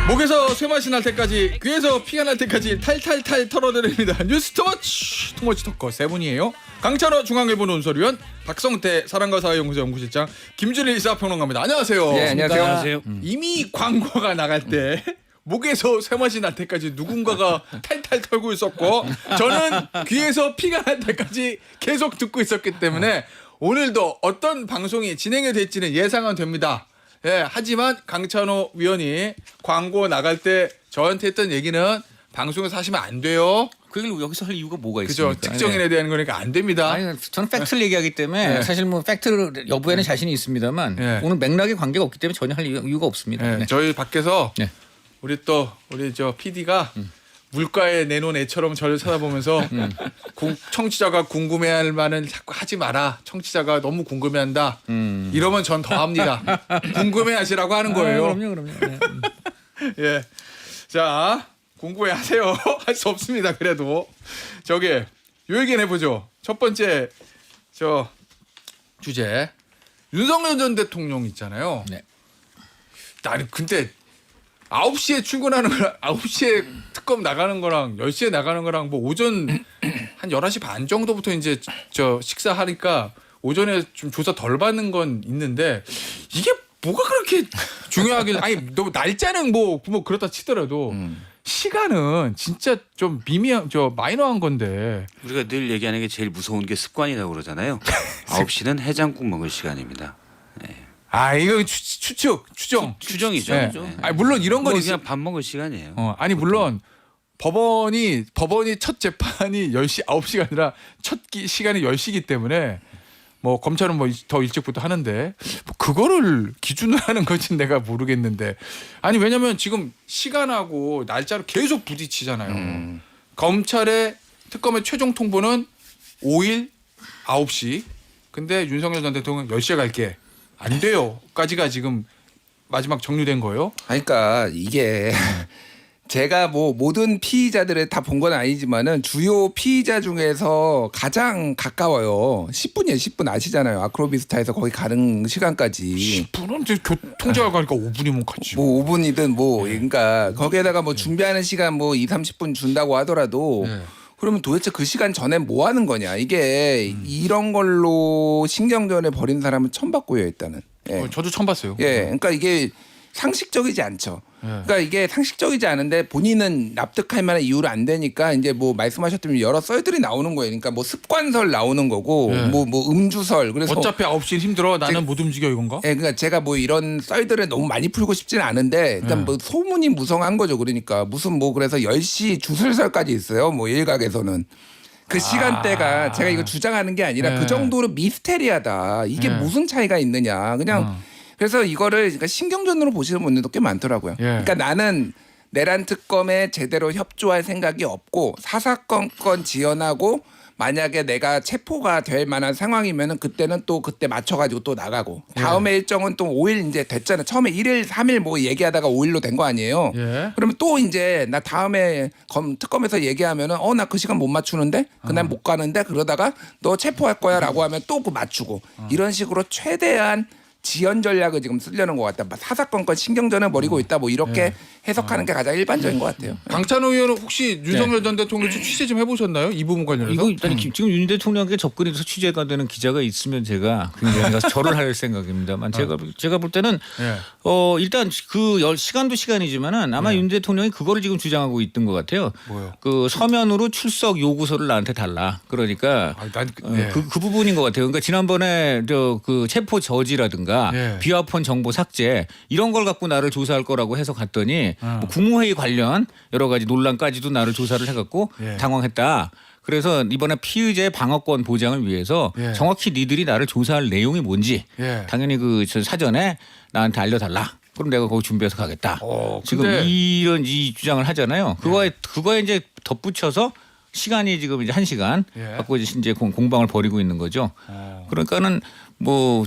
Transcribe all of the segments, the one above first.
목에서 쇠맛이 날 때까지 귀에서 피가 날 때까지 탈탈탈 털어드립니다. 뉴스토마치 토마치 토커 세 분이에요. 강찬호 중앙일보 논설위원, 박성태 사랑과 사회연구소 연구실장, 김준일 시사평론가입니다. 안녕하세요. 네, 안녕하세요. 이미 광고가 나갈 때 목에서 쇠맛이 날 때까지 누군가가 탈탈 털고 있었고 저는 귀에서 피가 날 때까지 계속 듣고 있었기 때문에 오늘도 어떤 방송이 진행이 될지는 예상은 됩니다. 예, 하지만 강찬호 위원이 광고 나갈 때 저한테 했던 얘기는 방송에서 하시면 안 돼요. 그걸 여기서 할 이유가 뭐가 그죠? 있습니까? 특정인에 대한 거니까 안 됩니다. 아니, 저는 팩트를 얘기하기 때문에 네. 사실 뭐 팩트 여부에는 자신이 있습니다만 네. 오늘 맥락에 관계가 없기 때문에 전혀 할 이유가 없습니다. 예, 네. 저희 밖에서 네. 우리 저 PD가 물가에 내놓은 애처럼 저를 쳐다보면서 청취자가 궁금해할 만은 자꾸 하지 마라. 청취자가 너무 궁금해한다. 이러면 전 더 합니다. 궁금해하시라고 하는 거예요. 그럼요. 네. 예, 자 궁금해하세요. 할 수 없습니다. 그래도 저기 요 얘기는 해보죠. 첫 번째 저 주제 윤석열 전 대통령 있잖아요. 네. 나는 근데 9시에 출근하는 거랑 9시에 특검 나가는 거랑 10시에 나가는 거랑 뭐 오전 한 11시 반 정도부터 이제 저 식사하니까 오전에 좀 조사 덜 받는 건 있는데 이게 뭐가 그렇게 중요하길 아니 너 날짜는 뭐 그렇다 치더라도 시간은 진짜 좀 미미한 저 마이너한 건데 우리가 늘 얘기하는 게 제일 무서운 게 습관이라고 그러잖아요. 9시는 해장국 먹을 시간입니다. 이거 추정 추정이죠. 네. 네. 아니 물론 이런 건 뭐 있어. 그냥 밥 먹을 시간이에요. 아니 물론 법원이 첫 재판이 10시 9시가 아니라 첫 시간이 10시이기 때문에 뭐 검찰은 뭐 더 일찍부터 하는데 뭐 그거를 기준으로 하는 건지 내가 모르겠는데 아니 왜냐면 지금 시간하고 날짜로 계속 부딪히잖아요. 검찰의 특검의 최종 통보는 5일 9시. 근데 윤석열 전 대통령 10시에 갈게. 안 돼요.까지가 지금 마지막 정리된 거예요. 그러니까 이게 제가 뭐 모든 피의자들을 다 본 건 아니지만은 주요 피의자 중에서 가장 가까워요. 10분이에요. 10분 아시잖아요. 아크로비스타에서 거기 가는 시간까지. 10분은 이제 통제가 가니까 5분이면 갔지. 뭐 5분이든 뭐 그러니까 거기에다가 뭐 준비하는 시간 뭐 2, 30분 준다고 하더라도 네. 그러면 도대체 그 시간 전에 뭐 하는 거냐. 이게 이런 걸로 신경전을 벌인 사람은 처음 봤고요. 일단은. 예. 저도 처음 봤어요. 예, 그러니까 이게 상식적이지 않죠. 그러니까 이게 상식적이지 않은데 본인은 납득할 만한 이유로 안 되니까 이제 뭐 말씀하셨던 여러 썰들이 나오는 거예요. 그러니까 뭐 습관설 나오는 거고 네. 뭐 음주설. 그래서 어차피 9시는 힘들어. 나는 못 움직여 이건가? 예, 그러니까 제가 뭐 이런 썰들을 너무 많이 풀고 싶지는 않은데 일단 뭐 소문이 무성한 거죠. 그러니까 무슨 뭐 그래서 10시 주술설까지 있어요. 뭐 일각에서는. 그 시간대가 제가 이거 주장하는 게 아니라 네. 그 정도로 미스테리하다. 이게 네. 무슨 차이가 있느냐. 그냥 그래서 이거를 그러니까 신경전으로 보시는 분들도 꽤 많더라고요. 예. 그러니까 나는 내란 특검에 제대로 협조할 생각이 없고 사사건건 지연하고 만약에 내가 체포가 될 만한 상황이면은 그때는 또 그때 맞춰가지고 또 나가고 다음에 일정은 또 5일 이제 됐잖아요. 처음에 1일, 3일 뭐 얘기하다가 5일로 된 거 아니에요. 예. 그러면 또 이제 나 다음에 특검에서 얘기하면은 나 그 시간 못 맞추는데 그날 못 가는데 그러다가 너 체포할 거야라고 하면 또 그 맞추고 이런 식으로 최대한 지연 전략을 지금 쓰려는 것 같다. 사사건건 신경전을 벌이고 있다. 뭐 이렇게 해석하는 게 가장 일반적인 것 같아요. 강찬호 의원은 혹시 윤석열 전 대통령 취재 좀 해보셨나요? 이 부분 관련해서? 이거 일단 지금 윤 대통령에게 접근해서 취재가 되는 기자가 있으면 제가 굉장히 가서 절을 할 생각입니다만 제가 볼 때는 예. 일단 그 시간도 시간이지만은 아마 윤 대통령이 그거를 지금 주장하고 있던 것 같아요. 뭐요? 그 서면으로 출석 요구서를 나한테 달라. 그러니까 그 부분인 것 같아요. 그러니까 지난번에 그 체포 저지라든가 예. 비화폰 정보 삭제 이런 걸 갖고 나를 조사할 거라고 해서 갔더니 뭐 국무회의 관련 여러 가지 논란까지도 나를 조사를 해갖고 예. 당황했다. 그래서 이번에 피의자의 방어권 보장을 위해서 예. 정확히 니들이 나를 조사할 내용이 뭔지 예. 당연히 저 사전에 나한테 알려달라. 그럼 내가 거기 준비해서 가겠다. 지금 근데- 이 주장을 하잖아요. 그거에 이제 덧붙여서 시간이 지금 이제 1시간 예. 갖고 이제 공방을 벌이고 있는 거죠. 그러니까는 뭐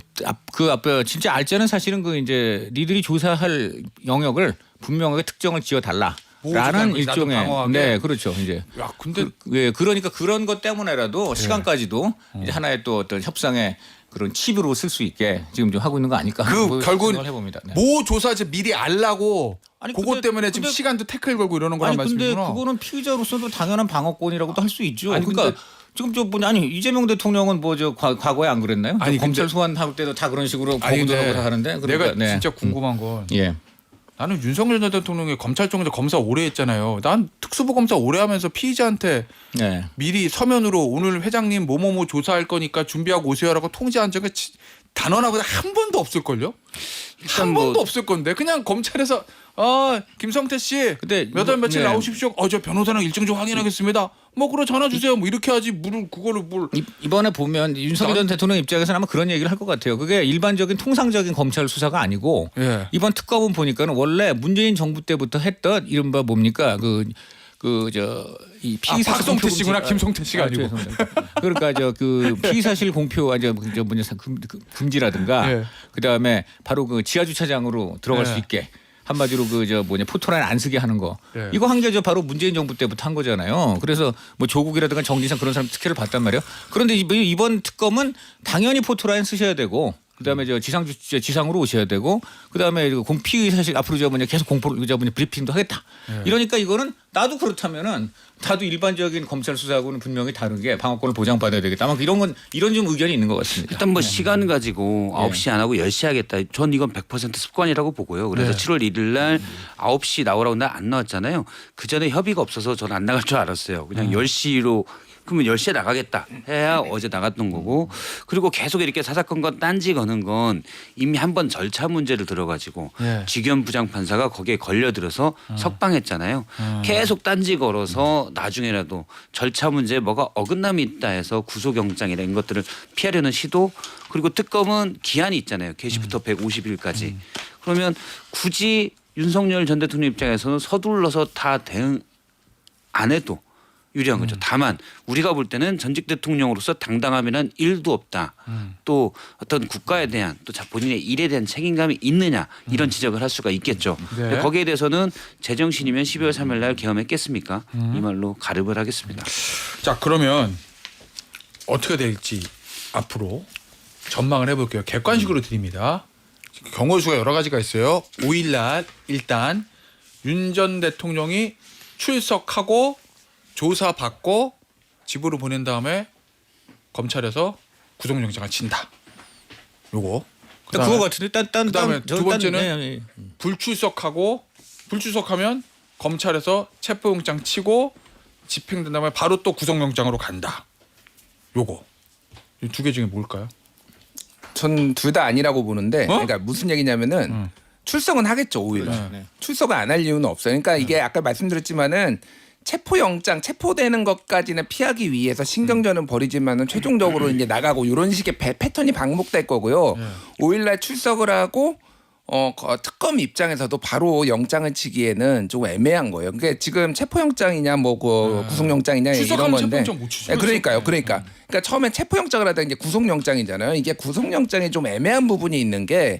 그 앞에 진짜 알짜는 사실은 그 이제 니들이 조사할 영역을 분명하게 특정을 지어 달라라는 나도 일종의 방어하게. 네 그렇죠 이제 야, 근데 그러니까 그런 것 때문에라도 시간까지도 이제 하나의 또 어떤 협상의 그런 칩으로 쓸 수 있게 지금 좀 하고 있는 거 아닐까? 그 뭐 결국은 생각을 해봅니다. 네. 모 조사제 미리 알라고 아니, 그것 근데- 때문에 지금 근데- 시간도 태클 걸고 이러는 거란 아니 근데 말씀이구나. 그거는 피의자로서도 당연한 방어권이라고도 할 수 있죠. 아니, 그러니까 근데- 지금 저 뭐냐 아니 이재명 대통령은 뭐 저 과거에 안 그랬나요? 아니, 저 검찰 근데- 소환할 때도 다 그런 식으로 아니, 근데 법원으로 하는데 그러니까, 내가 진짜 궁금한 건 예. 나는 윤석열 전 대통령이 검찰총장 검사 오래 했잖아요. 난 특수부 검사 오래 하면서 피의자한테 네. 미리 서면으로 오늘 회장님 뭐뭐뭐 조사할 거니까 준비하고 오세요라고 통지한 적이 단언하고 한 번도 없을걸요? 한 뭐- 번도 없을 건데 그냥 검찰에서 김성태 씨 근데 몇 월 이거- 며칠 네. 나오십시오. 저 변호사랑 일정 좀 확인하겠습니다. 뭐 그래 전화 주세요. 뭐 이렇게 하지 물을 그거를 뭘 이번에 보면 윤석열 전 대통령 입장에서는 아마 그런 얘기를 할 것 같아요. 그게 일반적인 통상적인 검찰 수사가 아니고 예. 이번 특검은 보니까는 원래 문재인 정부 때부터 했던 이른바 뭡니까 이 피의사실 박성태 공표 씨구나. 금지- 김성태 씨가 아니고. 죄송합니다. 그러니까 그 피의사실 공표 금지라든가 예. 그다음에 바로 그 지하 주차장으로 들어갈 예. 수 있게 한마디로 포토라인 안 쓰게 하는 거 예. 이거 한 게 바로 문재인 정부 때부터 한 거잖아요. 그래서 뭐 조국이라든가 정진상 그런 사람 특혜를 받단 말이에요. 그런데 이번 특검은 당연히 포토라인 쓰셔야 되고 그다음에 지상으로 오셔야 되고 그다음에 공피 사실 앞으로 계속 공포를 브리핑도 하겠다. 예. 이러니까 이거는 나도 그렇다면은 나도 일반적인 검찰 수사하고는 분명히 다르게 방어권을 보장받아야 되겠다. 아마 이런 좀 의견이 있는 것 같습니다. 일단 뭐 시간 가지고 9시 안 하고 10시 하겠다. 전 이건 100% 습관이라고 보고요. 그래서 네. 7월 1일 날 9시 나오라고 날 안 나왔잖아요. 그 전에 협의가 없어서 저는 안 나갈 줄 알았어요. 그냥 10시로 그러면 10시에 나가겠다 해야 어제 나갔던 거고 그리고 계속 이렇게 사사건건 딴지 거는 건 이미 한 번 절차 문제를 들어가지고 예. 직연 부장판사가 거기에 걸려들어서 석방했잖아요. 계속 딴지 걸어서 나중에라도 절차 문제에 뭐가 어긋남이 있다 해서 구속영장이나 이런 것들을 피하려는 시도 그리고 특검은 기한이 있잖아요. 개시부터 150일까지. 그러면 굳이 윤석열 전 대통령 입장에서는 서둘러서 다 대응 안 해도 유리한 거죠. 다만 우리가 볼 때는 전직 대통령으로서 당당함이란 1도 없다. 또 어떤 국가에 대한 또 본인의 일에 대한 책임감이 있느냐 이런 지적을 할 수가 있겠죠. 네. 근데 거기에 대해서는 제정신이면 12월 3일 날 계엄했겠습니까? 이 말로 가름을 하겠습니다. 자 그러면 어떻게 될지 앞으로 전망을 해볼게요. 객관식으로 드립니다. 경우 수가 여러 가지가 있어요. 5일날 일단 윤 전 대통령이 출석하고 조사받고 집으로 보낸 다음에 검찰에서 구속영장을 친다. 요거. 그거 같은데 그다음에 두 번째는 네. 불출석하면 검찰에서 체포영장 치고 집행된 다음에 바로 또 구속영장으로 간다. 요거. 이 두 개 중에 뭘까요? 전 둘 다 아니라고 보는데 그러니까 무슨 얘기냐면은 출석은 하겠죠 5일. 네. 출석을 안 할 이유는 없어요. 그러니까 이게 아까 말씀드렸지만은 체포영장 체포되는 것까지는 피하기 위해서 신경전은 벌이지만은 최종적으로 이제 나가고 이런 식의 패턴이 반복될 거고요. 5일날 출석을 하고 특검 입장에서도 바로 영장을 치기에는 좀 애매한 거예요. 그러니까 지금 체포영장이냐 구속영장이냐 이런 출석하면 건데. 체포영장 못 치죠. 네, 그러니까요. 그러니까 처음에 체포영장을 하다가 이제 구속영장이잖아요. 이게 구속영장이 좀 애매한 부분이 있는 게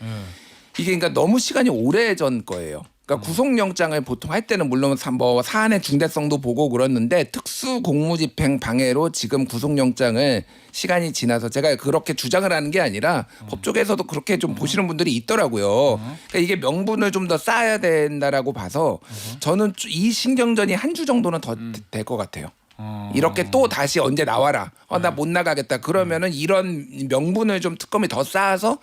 이게 그러니까 너무 시간이 오래 전 거예요. 그러니까 구속영장을 보통 할 때는 물론 사안의 중대성도 보고 그렇는데 특수 공무집행 방해로 지금 구속영장을 시간이 지나서 제가 그렇게 주장을 하는 게 아니라 법조계에서도 그렇게 좀 보시는 분들이 있더라고요. 그러니까 이게 명분을 좀 더 쌓아야 된다라고 봐서 저는 이 신경전이 한 주 정도는 더 될 것 같아요. 이렇게 또 다시 언제 나와라. 나 못 나가겠다. 그러면은 이런 명분을 좀 특검이 더 쌓아서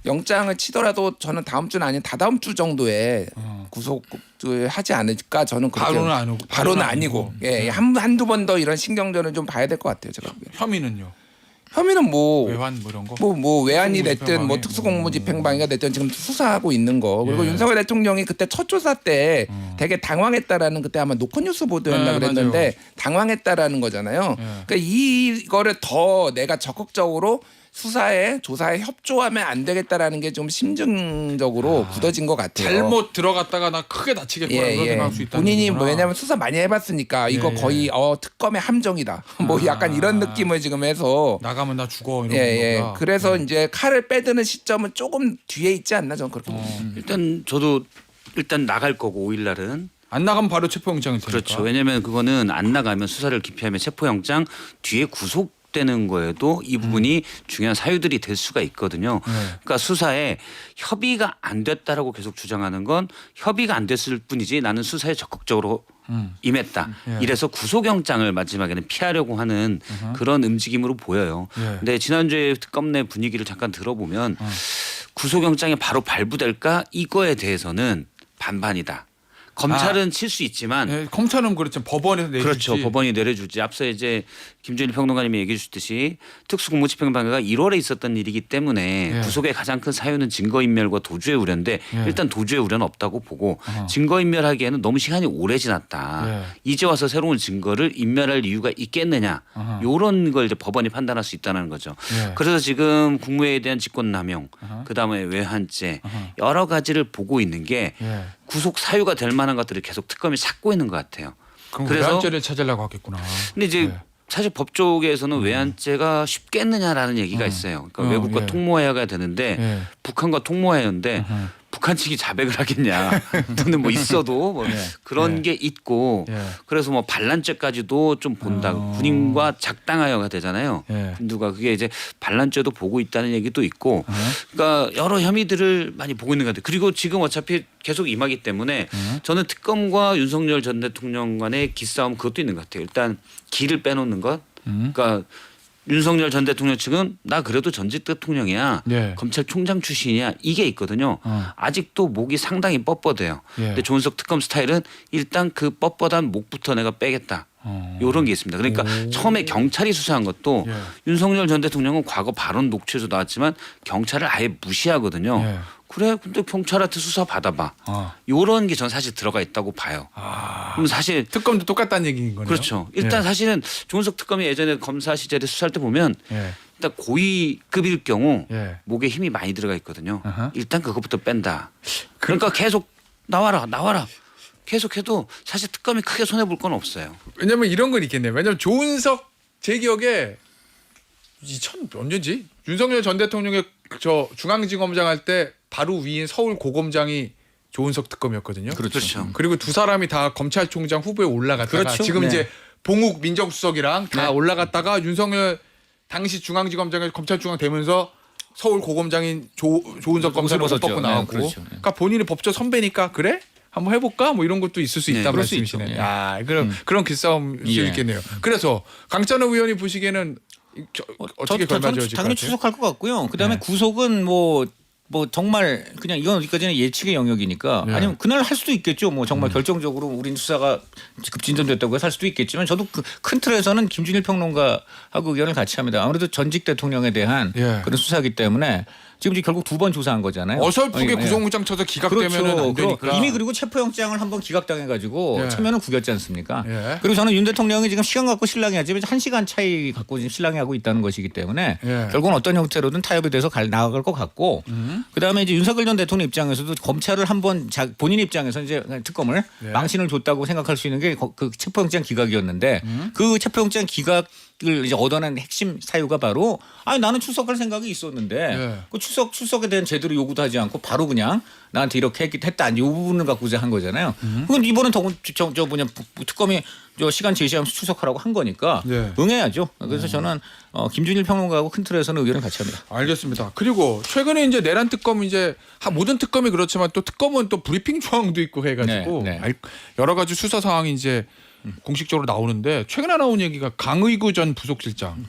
영장을 치더라도 저는 다음 주는 아닌 다다음 주 정도에 구속을 하지 않을까 저는 그렇게 바로는 아니고 예, 한두 번 더 이런 신경전을 좀 봐야 될 것 같아요. 제가 보기엔. 혐의는요? 혐의는 뭐 외환 뭐 이런 거? 뭐 외환이 됐든 뭐 특수공무집행방해. 특수공무집행방해가 됐든 지금 수사하고 있는 거 그리고 예. 윤석열 대통령이 그때 첫 조사 때 되게 당황했다라는 그때 아마 노컷뉴스 보도였나 네, 그랬는데 맞아요. 당황했다라는 거잖아요. 예. 그러니까 이거를 더 내가 적극적으로 조사에 협조하면 안 되겠다라는 게 좀 심증적으로 굳어진 것 같아요. 잘못 들어갔다가 나 크게 다치겠구나 그런 생각할 수 있다는 본인이 거구나. 왜냐하면 수사 많이 해봤으니까 이거 예, 예. 거의 특검의 함정이다. 뭐 약간 이런 느낌을 지금 해서 나가면 나 죽어 이런 예. 거구나. 그래서 이제 칼을 빼드는 시점은 조금 뒤에 있지 않나 저는 그렇게 봅니다. 일단 저도 일단 나갈 거고 5일 날은 안 나가면 바로 체포영장이 되니까. 그렇죠. 왜냐하면 그거는 안 나가면 수사를 기피하면 체포영장 뒤에 구속 계속되는 거에도 이 부분이 중요한 사유들이 될 수가 있거든요. 그러니까 수사에 협의가 안 됐다라고 계속 주장하는 건 협의가 안 됐을 뿐이지 나는 수사에 적극적으로 임했다. 이래서 구속영장을 마지막에는 피하려고 하는 그런 움직임으로 보여요. 근데 지난주에 특검 내 분위기를 잠깐 들어보면 구속영장이 바로 발부될까 이거에 대해서는 반반이다. 검찰은 칠 수 있지만 예, 검찰은 그렇죠. 법원에서 내주지. 그렇죠. 법원이 내려주지. 앞서 이제 김준일 평론가님이 얘기해 주셨듯이 특수공무집행방해가 1월에 있었던 일이기 때문에 예. 구속의 가장 큰 사유는 증거인멸과 도주의 우려인데 예. 일단 도주의 우려는 없다고 보고 증거인멸하기에는 너무 시간이 오래 지났다. 예. 이제 와서 새로운 증거를 인멸할 이유가 있겠느냐. 이런 걸 이제 법원이 판단할 수 있다는 거죠. 예. 그래서 지금 국무회의에 대한 직권남용, 그다음에 외환죄 여러 가지를 보고 있는 게 예. 구속 사유가 될 만한 것들을 계속 특검이 찾고 있는 것 같아요. 그럼 그래서- 외환죄를 찾으려고 하겠구나. 근데 이제 예. 사실 법 쪽에서는 외환죄가 쉽겠느냐라는 얘기가 있어요. 그러니까 외국과 예. 통모해야가 되는데 예. 북한과 통모해야인데 북한 측이 자백을 하겠냐 또는 뭐 있어도 뭐 그런 예. 게 있고 예. 그래서 뭐 반란죄까지도 좀 본다. 군인과 작당하여가 되잖아요. 예. 누가 그게 이제 반란죄도 보고 있다는 얘기도 있고 그러니까 여러 혐의들을 많이 보고 있는 것 같아요. 그리고 지금 어차피 계속 임하기 때문에 저는 특검과 윤석열 전 대통령 간의 기싸움 그것도 있는 것 같아요. 일단 기를 빼놓는 것. 그러니까 윤석열 전 대통령 측은 나 그래도 전직 대통령이야. 예. 검찰총장 출신이야. 이게 있거든요. 아직도 목이 상당히 뻣뻣해요. 예. 근데 조은석 특검 스타일은 일단 그 뻣뻣한 목부터 내가 빼겠다. 이런 게 있습니다. 그러니까 처음에 경찰이 수사한 것도 예. 윤석열 전 대통령은 과거 발언 녹취에서 나왔지만 경찰을 아예 무시하거든요. 예. 그래 근데 경찰한테 수사 받아봐. 이런 게 전 사실 들어가 있다고 봐요. 그럼 사실 특검도 똑같다는 얘기인 거네요. 그렇죠. 일단 예. 사실은 조은석 특검이 예전에 검사 시절에 수사할 때 보면 예. 일단 고위급일 경우 예. 목에 힘이 많이 들어가 있거든요. 아하. 일단 그것부터 뺀다. 그러니까 계속 나와라. 계속해도 사실 특검이 크게 손해 볼 건 없어요. 왜냐면 이런 건 있겠네요. 왜냐면 조은석 제 기억에 2000몇 년지 윤석열 전 대통령의 저 중앙지검장 할 때 바로 위인 서울 고검장이 조은석 특검이었거든요. 그렇죠. 그리고 두 사람이 다 검찰총장 후보에 올라갔다가 그렇죠. 지금 네. 이제 봉욱 민정수석이랑 다 네. 올라갔다가 윤석열 당시 중앙지검장에서 검찰총장 되면서 서울 고검장인 조은석 검사를 못 벗었죠. 벗고 네, 나왔고 그렇죠. 네. 그러니까 본인이 법조 선배니까 그래? 한번 해볼까? 뭐 이런 것도 있을 수 네, 있다는 그럴 수 말씀이시네. 있죠. 예. 아, 그런 기싸움 수 예. 있겠네요. 그래서 강찬호 의원이 보시기에는 어떻게 걸맞아질 것 당연히 같아요? 추석할 것 같고요. 그다음에 네. 구속은 뭐 정말 그냥 이건 어디까지나 예측의 영역이니까 네. 아니면 그날 할 수도 있겠죠. 뭐 정말 결정적으로 우린 수사가 급진전됐다고 해서 할 수도 있겠지만 저도 그 큰 틀에서는 김준일 평론가하고 의견을 같이 합니다. 아무래도 전직 대통령에 대한 예. 그런 수사이기 때문에 지금 이제 결국 두 번 조사한 거잖아요. 어설프게 예. 구속영장 쳐서 기각되면 안 되니까. 이미 그리고 체포영장을 한번 기각당해가지고 예. 처면을 구겼지 않습니까? 예. 그리고 저는 윤 대통령이 지금 시간 갖고 신랑이 하지만 1시간 차이 갖고 지금 신랑이 하고 있다는 것이기 때문에 예. 결국은 어떤 형태로든 타협에 대해서 나아갈 것 같고 그다음에 이제 윤석열 전 대통령 입장에서도 검찰을 한번 본인 입장에서 이제 특검을 예. 망신을 줬다고 생각할 수 있는 게 그 체포영장 기각이었는데 그 체포영장 기각을 이제 얻어낸 핵심 사유가 바로 나는 출석할 생각이 있었는데 예. 그 출석에 대한 제대로 요구도 하지 않고 바로 그냥 나한테 이렇게 했다 이 부분을 갖고 이제 한 거잖아요. 그건 이번엔 저 뭐냐 특검이 저 시간 제시하면서 출석하라고 한 거니까 네. 응해야죠. 그래서 저는 김준일 평론가하고 큰 틀에서는 의견을 같이 합니다. 알겠습니다. 그리고 최근에 이제 내란 특검 이제 모든 특검이 그렇지만 또 특검은 또 브리핑 조항도 있고 해가지고 네, 네. 여러 가지 수사 상황이 이제 공식적으로 나오는데 최근에 나온 얘기가 강의구 전 부속실장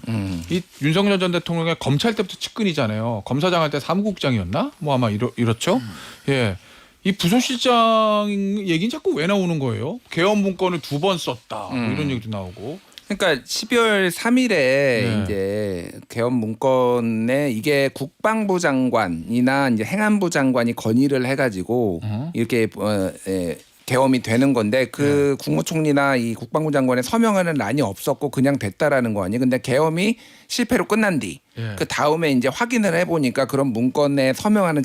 이 윤석열 전 대통령의 검찰 때부터 측근이잖아요. 검사장 할 때 사무국장이었나? 뭐 아마 이렇죠. 예. 이 부속실장 얘기는 자꾸 왜 나오는 거예요? 개헌 문건을 2번 썼다. 뭐 이런 얘기도 나오고. 그러니까 12월 3일에 네. 이제 개헌 문건에 이게 국방부 장관이나 이제 행안부 장관이 건의를 해가지고 이렇게 개헌이 되는 건데 그 국무총리나 이 국방부 장관의 서명하는 란이 없었고 그냥 됐다라는 거 아니에요. 근데 개헌이 실패로 끝난 뒤 그 다음에 이제 확인을 해보니까 그런 문건에 서명하는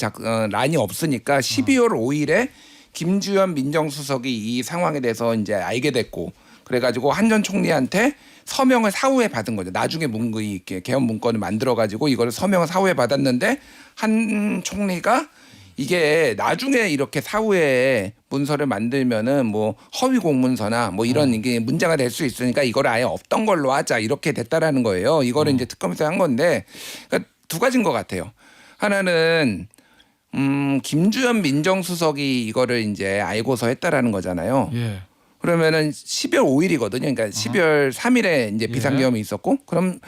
란이 없으니까 12월 5일에 김주현 민정수석이 이 상황에 대해서 이제 알게 됐고 그래가지고 한 전 총리한테 서명을 사후에 받은 거죠. 나중에 개헌 문건을 만들어가지고 이걸 서명을 사후에 받았는데 한 총리가 이게 나중에 이렇게 사후에 문서를 만들면은 뭐 허위 공문서나 뭐 이런 이게 문제가 될 수 있으니까 이걸 아예 없던 걸로 하자 이렇게 됐다라는 거예요. 이거를 이제 특검에서 한 건데 그러니까 두 가지인 것 같아요. 하나는 김주현 민정수석이 이거를 이제 알고서 했다라는 거잖아요. 예. 그러면은 12월 5일이거든요. 그러니까 12월 3일에 이제 비상계엄이 있었고 그럼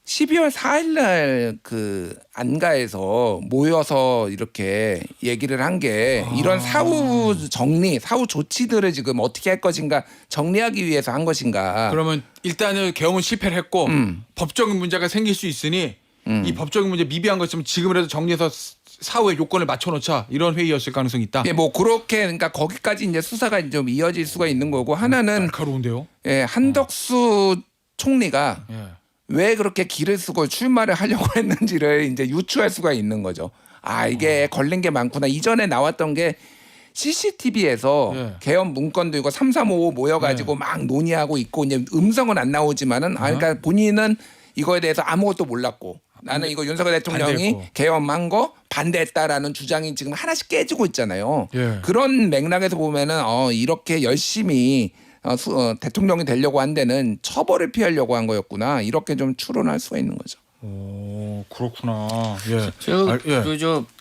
12월 4일 날 그 안가에서 모여서 이렇게 얘기를 한 게 이런 사후 정리, 사후 조치들을 지금 어떻게 할 것인가 정리하기 위해서 한 것인가. 그러면 일단은 계엄은 실패를 했고 법적인 문제가 생길 수 있으니 이 법적인 문제 미비한 것좀 지금이라도 정리해서 사후에 요건을 맞춰놓자 이런 회의였을 가능성이 있다. 예, 뭐 그렇게 그러니까 거기까지 이제 수사가 좀 이어질 수가 있는 거고 하나는 날카로운데요. 예, 한덕수 총리가 예. 왜 그렇게 기를 쓰고 출마를 하려고 했는지를 이제 유추할 수가 있는 거죠. 아, 이게 걸린 게 많구나. 이전에 나왔던 게 CCTV에서 예. 개헌 문건 들고 3355 모여가지고 막 논의하고 있고 이제 음성은 안 나오지만은 그러니까 본인은 이거에 대해서 아무것도 몰랐고 나는 이거 윤석열 대통령이 반대했고. 개헌한 거 반대했다라는 주장이 지금 하나씩 깨지고 있잖아요. 예. 그런 맥락에서 보면은 이렇게 열심히 대통령이 되려고 한 데는 처벌을 피하려고 한 거였구나 이렇게 좀 추론할 수가 있는 거죠. 오 그렇구나. 예. 제가 예.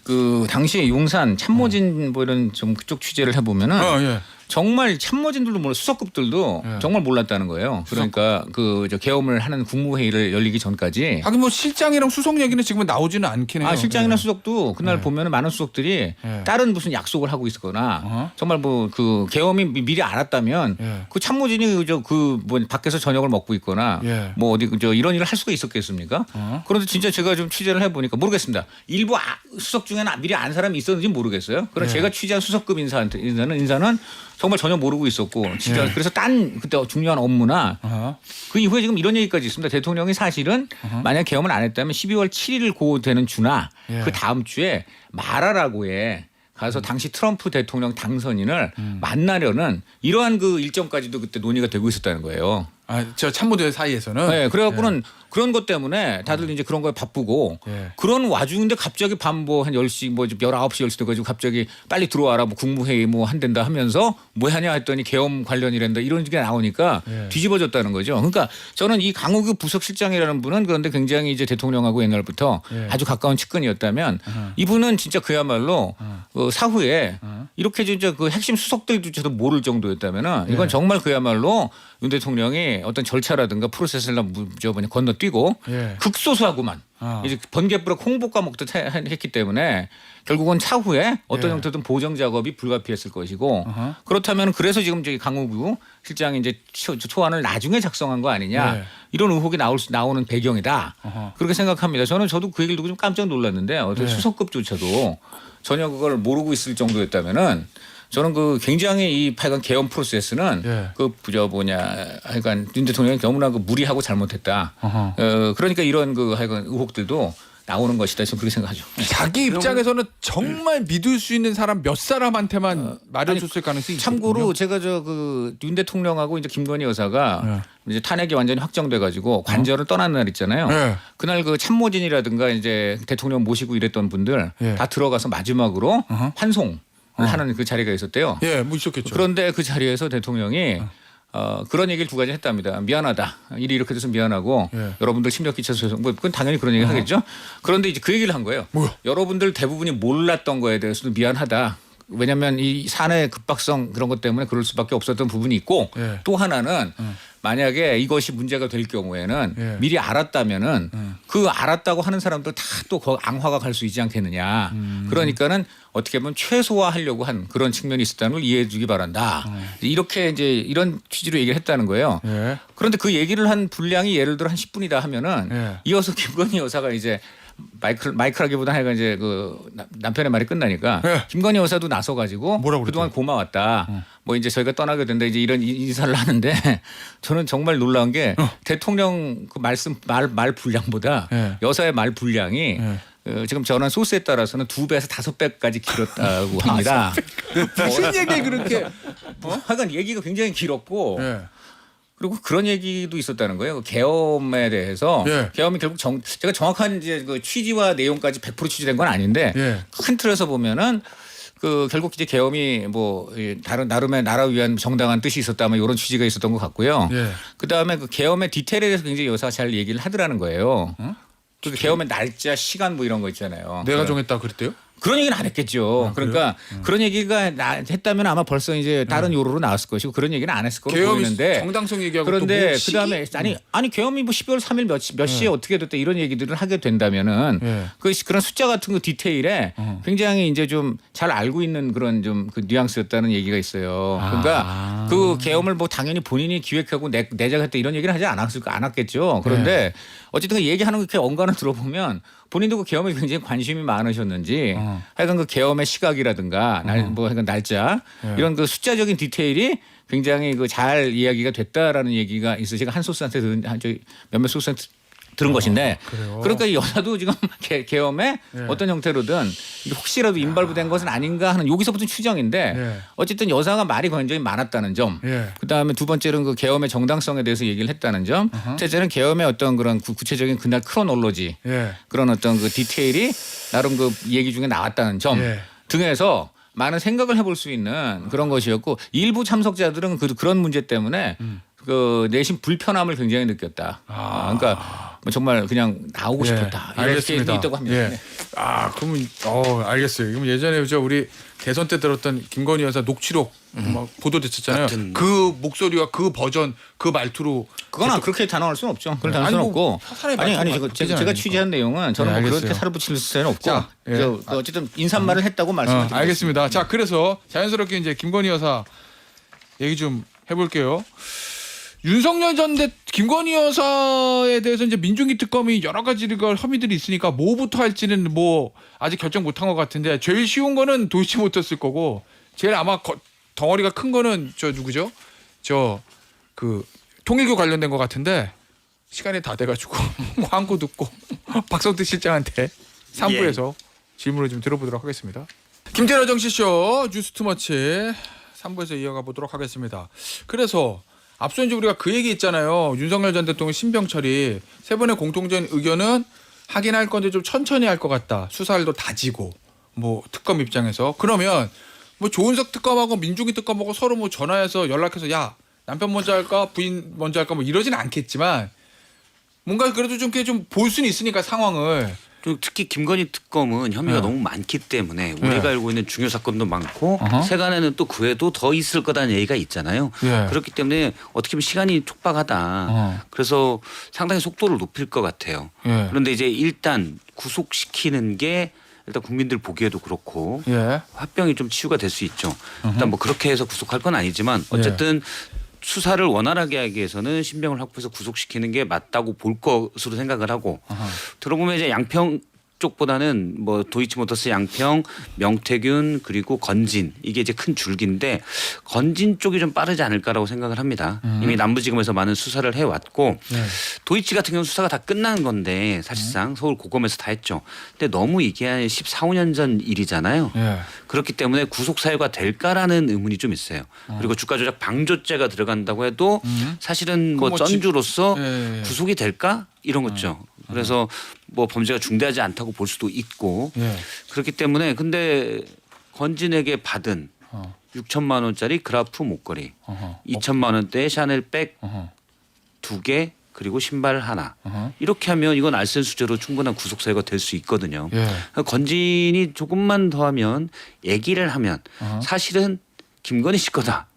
그 당시 용산 참모진 뭐 이런 좀 그쪽 취재를 해보면은 예. 정말 참모진들도 몰라 수석급들도 예. 정말 몰랐다는 거예요. 그러니까 그 계엄을 하는 국무회의를 열리기 전까지. 하긴 뭐 실장이랑 수석 얘기는 지금 나오지는 않긴 해요. 실장이나 예. 수석도 그날 보면은 많은 수석들이 예. 다른 무슨 약속을 하고 있거나 어허. 정말 뭐 그 계엄이 미리 알았다면 예. 그 참모진이 그 뭐 밖에서 저녁을 먹고 있거나 예. 뭐 어디 이런 일을 할 수가 있었겠습니까? 그런데 진짜 제가 좀 취재를 해보니까 모르겠습니다. 일부 수석 중에는 미리 안 사람이 있었는지 모르겠어요. 그러나 예. 제가 취재한 수석급 인사는 정말 전혀 모르고 있었고 진짜 예. 그래서 딴 그때 중요한 업무나 어허. 그 이후에 지금 이런 얘기까지 있습니다. 대통령이 사실은 만약 계엄을 안 했다면 12월 7일 고 되는 주나 예. 그 다음 주에 마라라고에 가서 당시 트럼프 대통령 당선인을 만나려는 이러한 그 일정까지도 그때 논의가 되고 있었다는 거예요. 저 참모들 사이에서는. 네, 그래갖고는 그런 것 때문에 다들 이제 그런 거에 바쁘고 예. 그런 와중인데 갑자기 밤 뭐 한 10시 뭐 19시 10시 돼가지고 갑자기 빨리 들어와라 뭐 국무회의 뭐 한댄다 하면서 뭐 하냐 했더니 계엄 관련이란다 이런 게 나오니까 예. 뒤집어졌다는 거죠. 그러니까 저는 이 강우규 부석실장이라는 분은 그런데 굉장히 이제 대통령하고 옛날부터 예. 아주 가까운 측근이었다면 이분은 진짜 그야말로 사후에 이렇게 진짜 그 핵심 수석들조차도 모를 정도였다면은 이건 예. 정말 그야말로 윤 대통령이 어떤 절차라든가 프로세스를 건너뛰고 예. 극소수하고만 이제 번개불에 콩볶아 먹듯 했기 때문에 결국은 차후에 어떤 예. 형태든 보정 작업이 불가피했을 것이고 어허. 그렇다면 그래서 지금 저기 강우구 실장이 이제 초안을 나중에 작성한 거 아니냐 예. 이런 의혹이 나오는 배경이다 어허. 그렇게 생각합니다. 저도 그 얘기를 듣고 좀 깜짝 놀랐는데 어떤 예. 수석급조차도 전혀 그걸 모르고 있을 정도였다면은 저는 그 굉장히 이 하여간 개헌 프로세스는 예. 하여간 윤 대통령이 너무나 그 무리하고 잘못했다. 어허. 그러니까 이런 그 하여간 의혹들도 나오는 것이다. 저는 그렇게 생각하죠. 자기 입장에서는 정말 믿을 수 있는 사람 몇 사람한테만 말해줬을 가능성이 참고로 있거든요. 제가 그 윤 대통령하고 이제 김건희 여사가 예. 이제 탄핵이 완전히 확정돼 가지고 관저를 떠나는 날 있잖아요. 예. 그날 그 참모진이라든가 이제 대통령 모시고 이랬던 분들 예. 다 들어가서 마지막으로 어허. 환송을 하는 그 자리가 있었대요. 예, 뭐 있었겠죠. 그런데 그 자리에서 대통령이 그런 얘기를 두 가지 했답니다. 미안하다. 일이 이렇게 돼서 미안하고 예. 여러분들 심력 끼쳐서 죄송. 뭐 그건 당연히 그런 얘기 하겠죠. 그런데 이제 그 얘기를 한 거예요. 뭐요? 여러분들 대부분이 몰랐던 거에 대해서도 미안하다. 왜냐하면 이 사안의 급박성 그런 것 때문에 그럴 수밖에 없었던 부분이 있고 예. 또 하나는 만약에 이것이 문제가 될 경우에는 예. 미리 알았다면은 그 알았다고 하는 사람들 다 또 앙화가 갈 수 있지 않겠느냐. 그러니까는 어떻게 보면 최소화하려고 한 그런 측면이 있었다는 걸 이해해 주기 바란다. 이렇게 이제 이런 취지로 얘기를 했다는 거예요. 예. 그런데 그 얘기를 한 분량이 예를 들어 한 10분이다 하면은 예. 이어서 김건희 여사가 이제 마이크라기보다 하여간 이제 그 남편의 말이 끝나니까 예. 김건희 여사도 나서 가지고 뭐라고 그동안 고마웠다. 뭐 이제 저희가 떠나게 된다 이제 이런 인사를 하는데 저는 정말 놀라운 게 대통령 그 말 분량보다 예. 여사의 말 분량이 지금 전한 소스에 따라서는 2배에서 5배까지 길었다고 합니다. 무슨 얘기 그렇게? 하여간 얘기가 굉장히 길었고 예. 그리고 그런 얘기도 있었다는 거예요. 계엄에 대해서 예. 계엄이 결국 제가 정확한 이제 그 취지와 내용까지 100% 취지된 건 아닌데 예. 큰 틀에서 보면은 그 결국 이제 계엄이 뭐 다른 나름의 나라 위한 정당한 뜻이 있었다, 뭐 이런 취지가 있었던 것 같고요. 예. 그 다음에 그 계엄의 디테일에 대해서 굉장히 여사가 잘 얘기를 하더라는 거예요. 그 계엄의 날짜, 시간 뭐 이런 거 있잖아요. 내가 정했다 그랬대요? 그런 얘기는 안 했겠죠. 그러니까 그런 얘기가 했다면 아마 벌써 이제 다른 요로로 나왔을 것이고 그런 얘기는 안 했을 거로 계엄이 보이는데. 정당성 얘기하고 그런데 또 그다음에 아니 계엄이 뭐 12월 3일 몇 시에 어떻게 됐다 이런 얘기들을 하게 된다면은 예. 그런 숫자 같은 거 디테일에 굉장히 이제 좀 잘 알고 있는 그런 좀 그 뉘앙스였다는 얘기가 있어요. 그러니까 그 계엄을 뭐 당연히 본인이 기획하고 내작했다 이런 얘기는 하지 않았겠죠. 그런데 어쨌든 그 얘기하는 거 이렇게 언가를 들어보면 본인도 그 계엄에 굉장히 관심이 많으셨는지 하여간 그 계엄의 시각이라든가 뭐 하여간 날짜 이런 그 숫자적인 디테일이 굉장히 그 잘 이야기가 됐다라는 얘기가 있어요. 제가 한 소스한테 몇몇 소스한테 들은 것인데 그래요? 그러니까 이 여자도 지금 계엄에 어떤 형태로든 혹시라도 임발부된 것은 아닌가 하는 여기서부터 추정인데 예. 어쨌든 여사가 말이 굉장히 많았다는 점. 예. 그다음에 두 번째는 그 계엄의 정당성에 대해서 얘기를 했다는 점. 셋째는 계엄의 어떤 그런 구체적인 그날 크로놀로지 예. 그런 어떤 그 디테일이 나름 그 얘기 중에 나왔다는 점 예. 등에서 많은 생각을 해볼 수 있는 그런 것이었고 일부 참석자들은 그런 문제 때문에 그 내심 불편함을 굉장히 느꼈다. 그러니까 뭐 정말 그냥 나오고 예. 싶었다. 이렇게 알겠습니다. 있다고 합니다. 예. 네. 그러면 알겠어요. 그럼 예전에 우리 대선 때 들었던 김건희 여사 녹취록 막 보도됐었잖아요. 같은. 그 목소리와 그 버전, 그 말투로 그건 그렇게 단언할 수는 없죠. 그걸 단언할 아니, 수는 뭐 없고. 사산의 아니 말투가 제가 바뀌잖아요. 취재한 내용은 저는 네, 뭐 알겠어요. 그렇게 살을 붙일 수는 없고. 자, 예. 어쨌든 인사말을 했다고 말씀드립니다. 알겠습니다. 자, 그래서 자연스럽게 이제 김건희 여사 얘기 좀 해볼게요. 윤석열 김건희 여사에 대해서 이제 민중기 특검이 여러 가지 혐의들이 있으니까 뭐부터 할지는 뭐 아직 결정 못한 것 같은데 제일 쉬운 거는 도이치모터스일 거고 제일 아마 덩어리가 큰 거는 저 누구죠? 저 그 통일교 관련된 것 같은데 시간이 다 돼가지고 광고 듣고 박성태 실장한테 3부에서 질문을 좀 들어보도록 하겠습니다. 김태라 정치쇼 뉴스투머치 3부에서 이어가 보도록 하겠습니다. 그래서 앞서 이제 우리가 그 얘기 있잖아요. 윤석열 전 대통령 신병철이 세 번의 공통적인 의견은 하긴 할 건데 좀 천천히 할 것 같다. 수사를 더 다지고 뭐 특검 입장에서 그러면 뭐 조은석 특검하고 민중기 특검하고 서로 뭐 전화해서 연락해서 야 남편 먼저 할까 부인 먼저 할까 뭐 이러진 않겠지만 뭔가 그래도 좀 볼 수는 있으니까 상황을. 특히 김건희 특검은 혐의가 네. 너무 많기 때문에 우리가 알고 있는 중요 사건도 많고 어허. 세간에는 또 그 외에도 더 있을 거다는 얘기가 있잖아요. 예. 그렇기 때문에 어떻게 보면 시간이 촉박하다. 그래서 상당히 속도를 높일 것 같아요. 예. 그런데 이제 일단 구속시키는 게 일단 국민들 보기에도 그렇고 예. 화병이 좀 치유가 될 수 있죠. 일단 뭐 그렇게 해서 구속할 건 아니지만 어쨌든 수사를 원활하게 하기 위해서는 신병을 확보해서 구속시키는 게 맞다고 볼 것으로 생각을 하고 들어보면 이제 양평 쪽보다는 뭐 도이치모터스 양평, 명태균 그리고 건진 이게 이제 큰 줄기인데 건진 쪽이 좀 빠르지 않을까라고 생각을 합니다. 이미 남부지검에서 많은 수사를 해왔고 도이치 같은 경우는 수사가 다 끝난 건데 사실상 서울 고검에서 다 했죠. 근데 너무 이게 한 14, 15년 전 일이잖아요. 예. 그렇기 때문에 구속 사유가 될까라는 의문이 좀 있어요. 그리고 주가 조작 방조죄가 들어간다고 해도 사실은 뭐 그럼 뭐 전주로서 예. 구속이 될까 이런 거죠. 그래서 뭐 범죄가 중대하지 않다고 볼 수도 있고 예. 그렇기 때문에 근데 건진에게 받은 6천만 원짜리 그라프 목걸이, 2천만 원대의 샤넬백 2개 그리고 신발 하나 이렇게 하면 이건 알선수재로 충분한 구속 사유가 될 수 있거든요. 예. 건진이 조금만 더 하면 얘기를 하면 사실은 김건희 씨 거다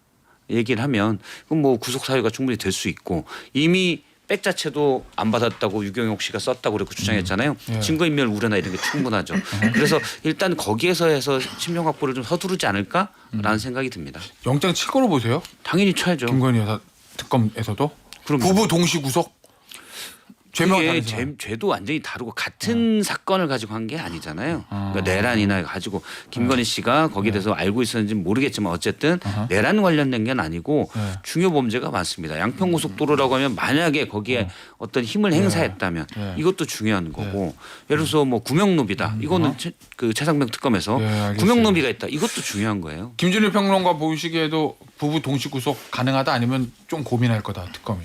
얘기를 하면 그럼 뭐 구속 사유가 충분히 될 수 있고 이미 백 자체도 안 받았다고 유경옥 씨가 썼다고 그렇게 주장했잖아요. 증거인멸 우려나 이런 게 충분하죠. 그래서 일단 거기에서 해서 신병 확보를 좀 서두르지 않을까라는 생각이 듭니다. 영장 칠 거로 보세요? 당연히 쳐야죠. 김건희 여사 특검에서도? 그럼 부부 동시 구속? 죄명은 이게 다르지만. 죄도 완전히 다르고 같은 사건을 가지고 한 게 아니잖아요. 그러니까 내란이나 가지고 김건희 씨가 거기에 대해서 알고 있었는지 모르겠지만 어쨌든 내란 관련된 게 아니고 중요 범죄가 많습니다. 양평고속도로라고 하면 만약에 거기에 어떤 힘을 행사했다면 이것도 중요한 거고 예를 들어서 뭐 구명로비다. 이거는 그 최상병 특검에서 알겠어요. 구명로비가 있다. 이것도 중요한 거예요. 김준일 평론가 보시기에도 부부 동시 구속 가능하다 아니면 좀 고민할 거다 특검이.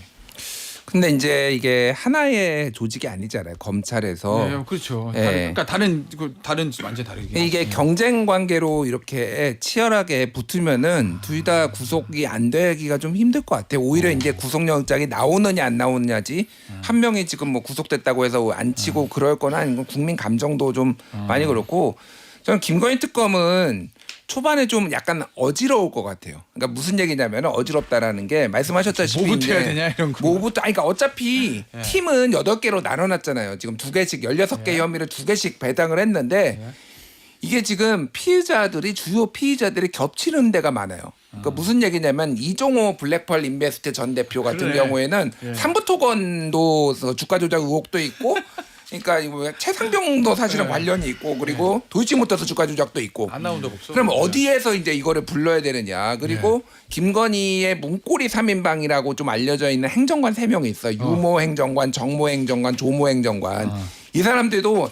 근데 이제 이게 하나의 조직이 아니잖아요. 검찰에서. 네, 그렇죠. 예. 그러니까 다른 완전 다르게. 이게 경쟁 관계로 이렇게 치열하게 붙으면은 둘 다 구속이 안 되기가 좀 힘들 것 같아요. 오히려 이제 구속영장이 나오느냐 안 나오느냐지 한 명이 지금 뭐 구속됐다고 해서 안 치고 그럴 거나 아니면 국민 감정도 좀 많이 그렇고 저는 김건희 특검은 초반에 좀 약간 어지러울 것 같아요. 그러니까 무슨 얘기냐면 어지럽다라는 게 말씀하셨다시피 뭐부터 해야 이제 되냐 이런 거. 뭐부터 아니 그러니까 어차피 팀은 8개로 나눠놨잖아요. 지금 2개씩 16개 혐의를 2개씩 배당을 했는데 이게 지금 피의자들이 주요 피의자들이 겹치는 데가 많아요. 그러니까 무슨 얘기냐면 이종호 블랙펄 인베스트 전 대표 같은 그래. 경우에는 삼부토건도 주가 조작 의혹도 있고 그러니까 이거 최상병도 사실은 관련이 있고 그리고 도이치모터스 주가 조작도 있고 안 나온 적 없어. 그럼 어디에서 이제 이거를 불러야 되느냐. 그리고 김건희의 문고리 3인방이라고 좀 알려져 있는 행정관 3명이 있어요. 유모 행정관, 정모 행정관, 조모 행정관. 이 사람들도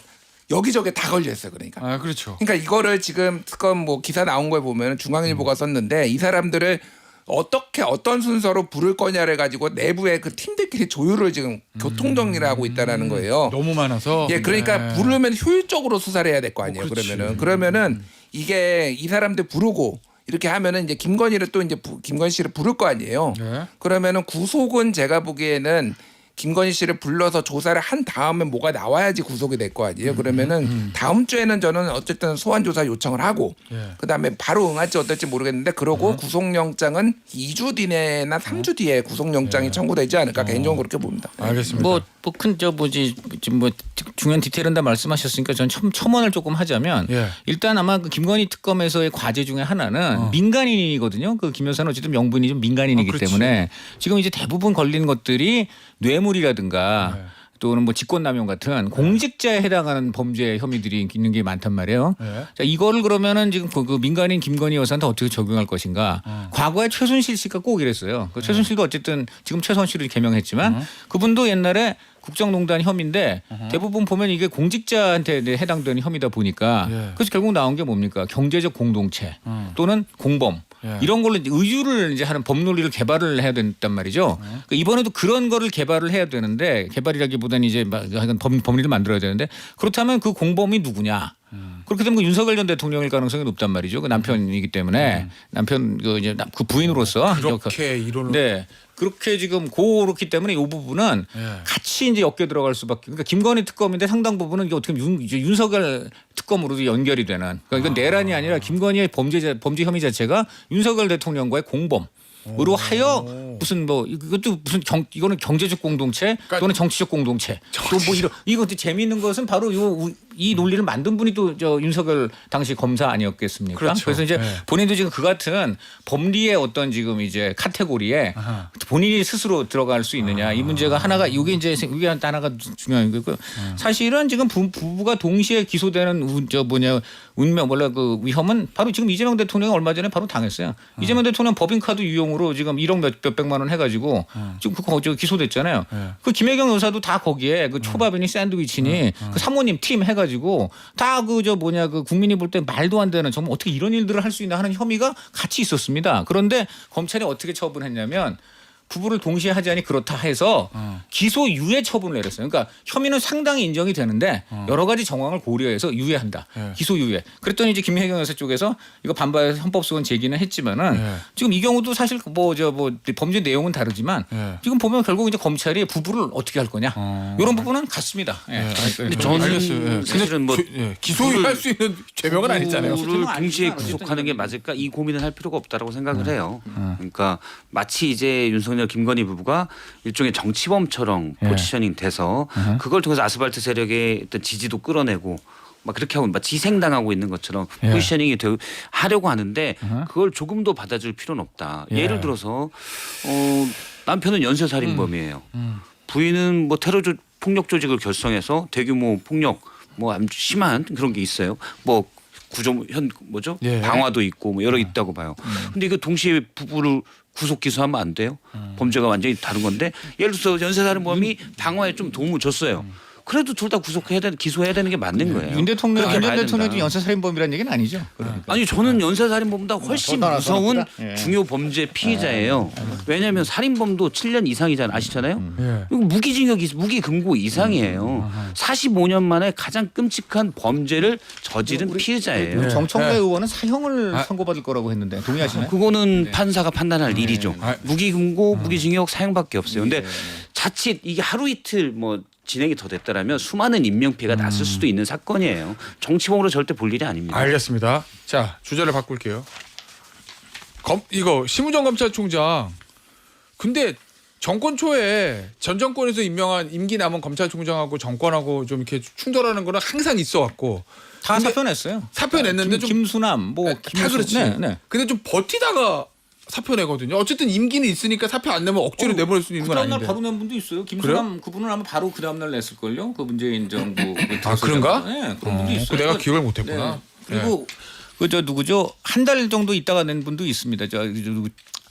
여기저기 다 걸려 있어요. 그러니까. 아 그렇죠. 그러니까 이거를 지금 특검 뭐 기사 나온 걸 보면 중앙일보가 썼는데 이 사람들을 어떻게 어떤 순서로 부를 거냐를 가지고 내부의 그 팀들끼리 조율을 지금 교통 정리를 하고 있다라는 거예요. 너무 많아서. 예, 그러니까 네. 부르면 효율적으로 수사를 해야 될 거 아니에요. 그렇지. 그러면은 이게 이 사람들 부르고 이렇게 하면은 이제 김건희를 또 이제 김건희 씨를 부를 거 아니에요. 네. 그러면은 구속은 제가 보기에는 김건희 씨를 불러서 조사를 한 다음에 뭐가 나와야지 구속이 될 거 아니에요. 그러면은 다음 주에는 저는 어쨌든 소환 조사 요청을 하고 그다음에 바로 응할지 어떨지 모르겠는데 그러고 구속영장은 2주 뒤내나 3주 뒤에 구속영장이 청구되지 않을까 개인적으로 그렇게 봅니다. 알겠습니다. 뭐 중요한 디테일은 다 말씀하셨으니까 전 첨언을 조금 하자면 예. 일단 아마 그 김건희 특검에서의 과제 중에 하나는 민간인이거든요. 그 김 여사는 어쨌든 명분이 좀 민간인이기 그렇지. 때문에 지금 이제 대부분 걸린 것들이 뇌물이라든가 또는 뭐 직권남용 같은 공직자에 해당하는 범죄 혐의들이 있는 게 많단 말이에요. 자, 이거를 그러면은 지금 그 민간인 김건희 여사한테 어떻게 적용할 것인가. 과거에 최순실 씨가 꼭 이랬어요. 그 최순실도 어쨌든 지금 최선 씨를 개명했지만 그분도 옛날에 국정농단 혐의인데 대부분 보면 이게 공직자한테 해당되는 혐의다 보니까 그래서 결국 나온 게 뭡니까? 경제적 공동체 또는 공범. 이런 걸로 이제 의유를 이제 하는 법논리를 개발을 해야 된단 말이죠. 그러니까 이번에도 그런 거를 개발을 해야 되는데 개발이라기보다는 이제 하여간 법리를 만들어야 되는데 그렇다면 그 공범이 누구냐? 그렇게 되면 그 윤석열 전 대통령일 가능성이 높단 말이죠. 그 남편이기 때문에 남편 그 부인으로서 그렇게 이론을. 네. 그렇게 지금 그렇기 때문에 이 부분은 같이 이제 엮여 들어갈 수밖에. 그러니까 김건희 특검인데 상당 부분은 이게 어떻게 보면 윤석열 특검으로도 연결이 되는. 그러니까 이건 내란이 아니라 김건희의 범죄 혐의 자체가 윤석열 대통령과의 공범으로 하여 무슨 뭐 이것도 무슨 이거는 경제적 공동체 또는 정치적 공동체 또 뭐 이것도 재미있는 것은 바로 이 논리를 만든 분이 또 저 윤석열 당시 검사 아니었겠습니까? 그렇죠. 그래서 이제 네. 본인도 지금 그 같은 법리의 어떤 지금 이제 카테고리에 본인이 스스로 들어갈 수 있느냐 이 문제가 하나가 이게 이제 이게 하나가 중요한 거고 사실은 지금 부부가 동시에 기소되는 운명 원래 그 위험은 바로 지금 이재명 대통령이 얼마 전에 바로 당했어요. 이재명 대통령 법인카드 유용으로 지금 1억 몇백만 원 해가지고 지금 그거 기소됐잖아요. 그 김혜경 여사도 다 거기에 그 초밥이니 샌드위치니 그 사모님 팀 해가지고 다 그 국민이 볼 때 말도 안 되는 정말 어떻게 이런 일들을 할 수 있나 하는 혐의가 같이 있었습니다. 그런데 검찰이 어떻게 처분했냐면 부부를 동시에 하자니 그렇다 해서 기소유예 처분을 내렸어요. 그러니까 혐의는 상당히 인정이 되는데 여러 가지 정황을 고려해서 유예한다. 기소유예. 그랬더니 이제 김혜경 여사 쪽에서 이거 반발 헌법소원 제기는 했지만은 지금 이 경우도 사실 범죄 내용은 다르지만 지금 보면 결국 이제 검찰이 부부를 어떻게 할 거냐 이런 부분은 같습니다. 근데 저는 알겠어요. 사실은 뭐 기소할 수 있는 죄명은 아니잖아요. 부부를 동시에 아니지만 구속하는 게 맞을까 이 고민을 할 필요가 없다라고 생각을 해요. 그러니까 마치 이제 윤석열 김건희 부부가 일종의 정치범처럼 포지셔닝 돼서 그걸 통해서 아스팔트 세력의 어떤 지지도 끌어내고 막 그렇게 하고 막 지생당하고 있는 것처럼 포지셔닝이 하려고 하는데 그걸 조금도 받아줄 필요는 없다. 예를 들어서 남편은 연쇄살인범이에요. 부인은 뭐 테러 폭력 조직을 결성해서 대규모 폭력 뭐 아주 심한 그런 게 있어요. 뭐 예. 방화도 있고 뭐 여러 있다고 봐요. 근데 이거 동시에 부부를 구속 기소하면 안 돼요. 범죄가 완전히 다른 건데 예를 들어서 연쇄살인범이 방화에 좀 도움을 줬어요. 그래도 둘 다 기소해야 되는 게 맞는 거예요. 윤 대통령도 그렇게 봐야 된다. 연쇄살인범이라는 얘기는 아니죠. 그러니까. 아니 저는 연쇄살인범보다 훨씬 더 무서운 나았구나. 예. 중요 범죄 피의자예요. 왜냐하면 살인범도 7년 이상이잖아요. 아시잖아요. 예. 이거 무기 금고 이상이에요. 45년 만에 가장 끔찍한 범죄를 저지른 피의자예요. 네. 정청래 네. 의원은 사형을 선고받을 거라고 했는데 동의하시나요? 그거는 판사가 판단할 일이죠. 아, 무기금고, 무기징역, 사형밖에 없어요. 근데 자칫 이게 하루 이틀 뭐 진행이 더 됐다라면 수많은 인명피해가 났을 수도 있는 사건이에요. 정치범으로 절대 볼 일이 아닙니다. 알겠습니다. 자, 주제를 바꿀게요. 이거 심우정 검찰총장. 근데 정권 초에 전 정권에서 임명한 임기 남은 검찰총장하고 정권하고 좀 이렇게 충돌하는 거는 항상 있어 왔고 다 근데 사표 냈어요. 사표 냈는데 좀 김수남 뭐 다 그렇지. 네. 근데 좀 버티다가 사표 내거든요. 어쨌든 임기는 있으니까 사표 안 내면 억지로 내보낼 수 있는 그 건 다음날 아닌데. 바로 낸 분도 있어요. 김수남 그분은 아마 바로 그 다음날 냈을 걸요. 그 문재인 정부. 아, 그런가? 네, 그런 분도 있어요. 내가 기억을 못했구나. 네. 그리고 그 저 누구죠? 한 달 정도 있다가 낸 분도 있습니다. 저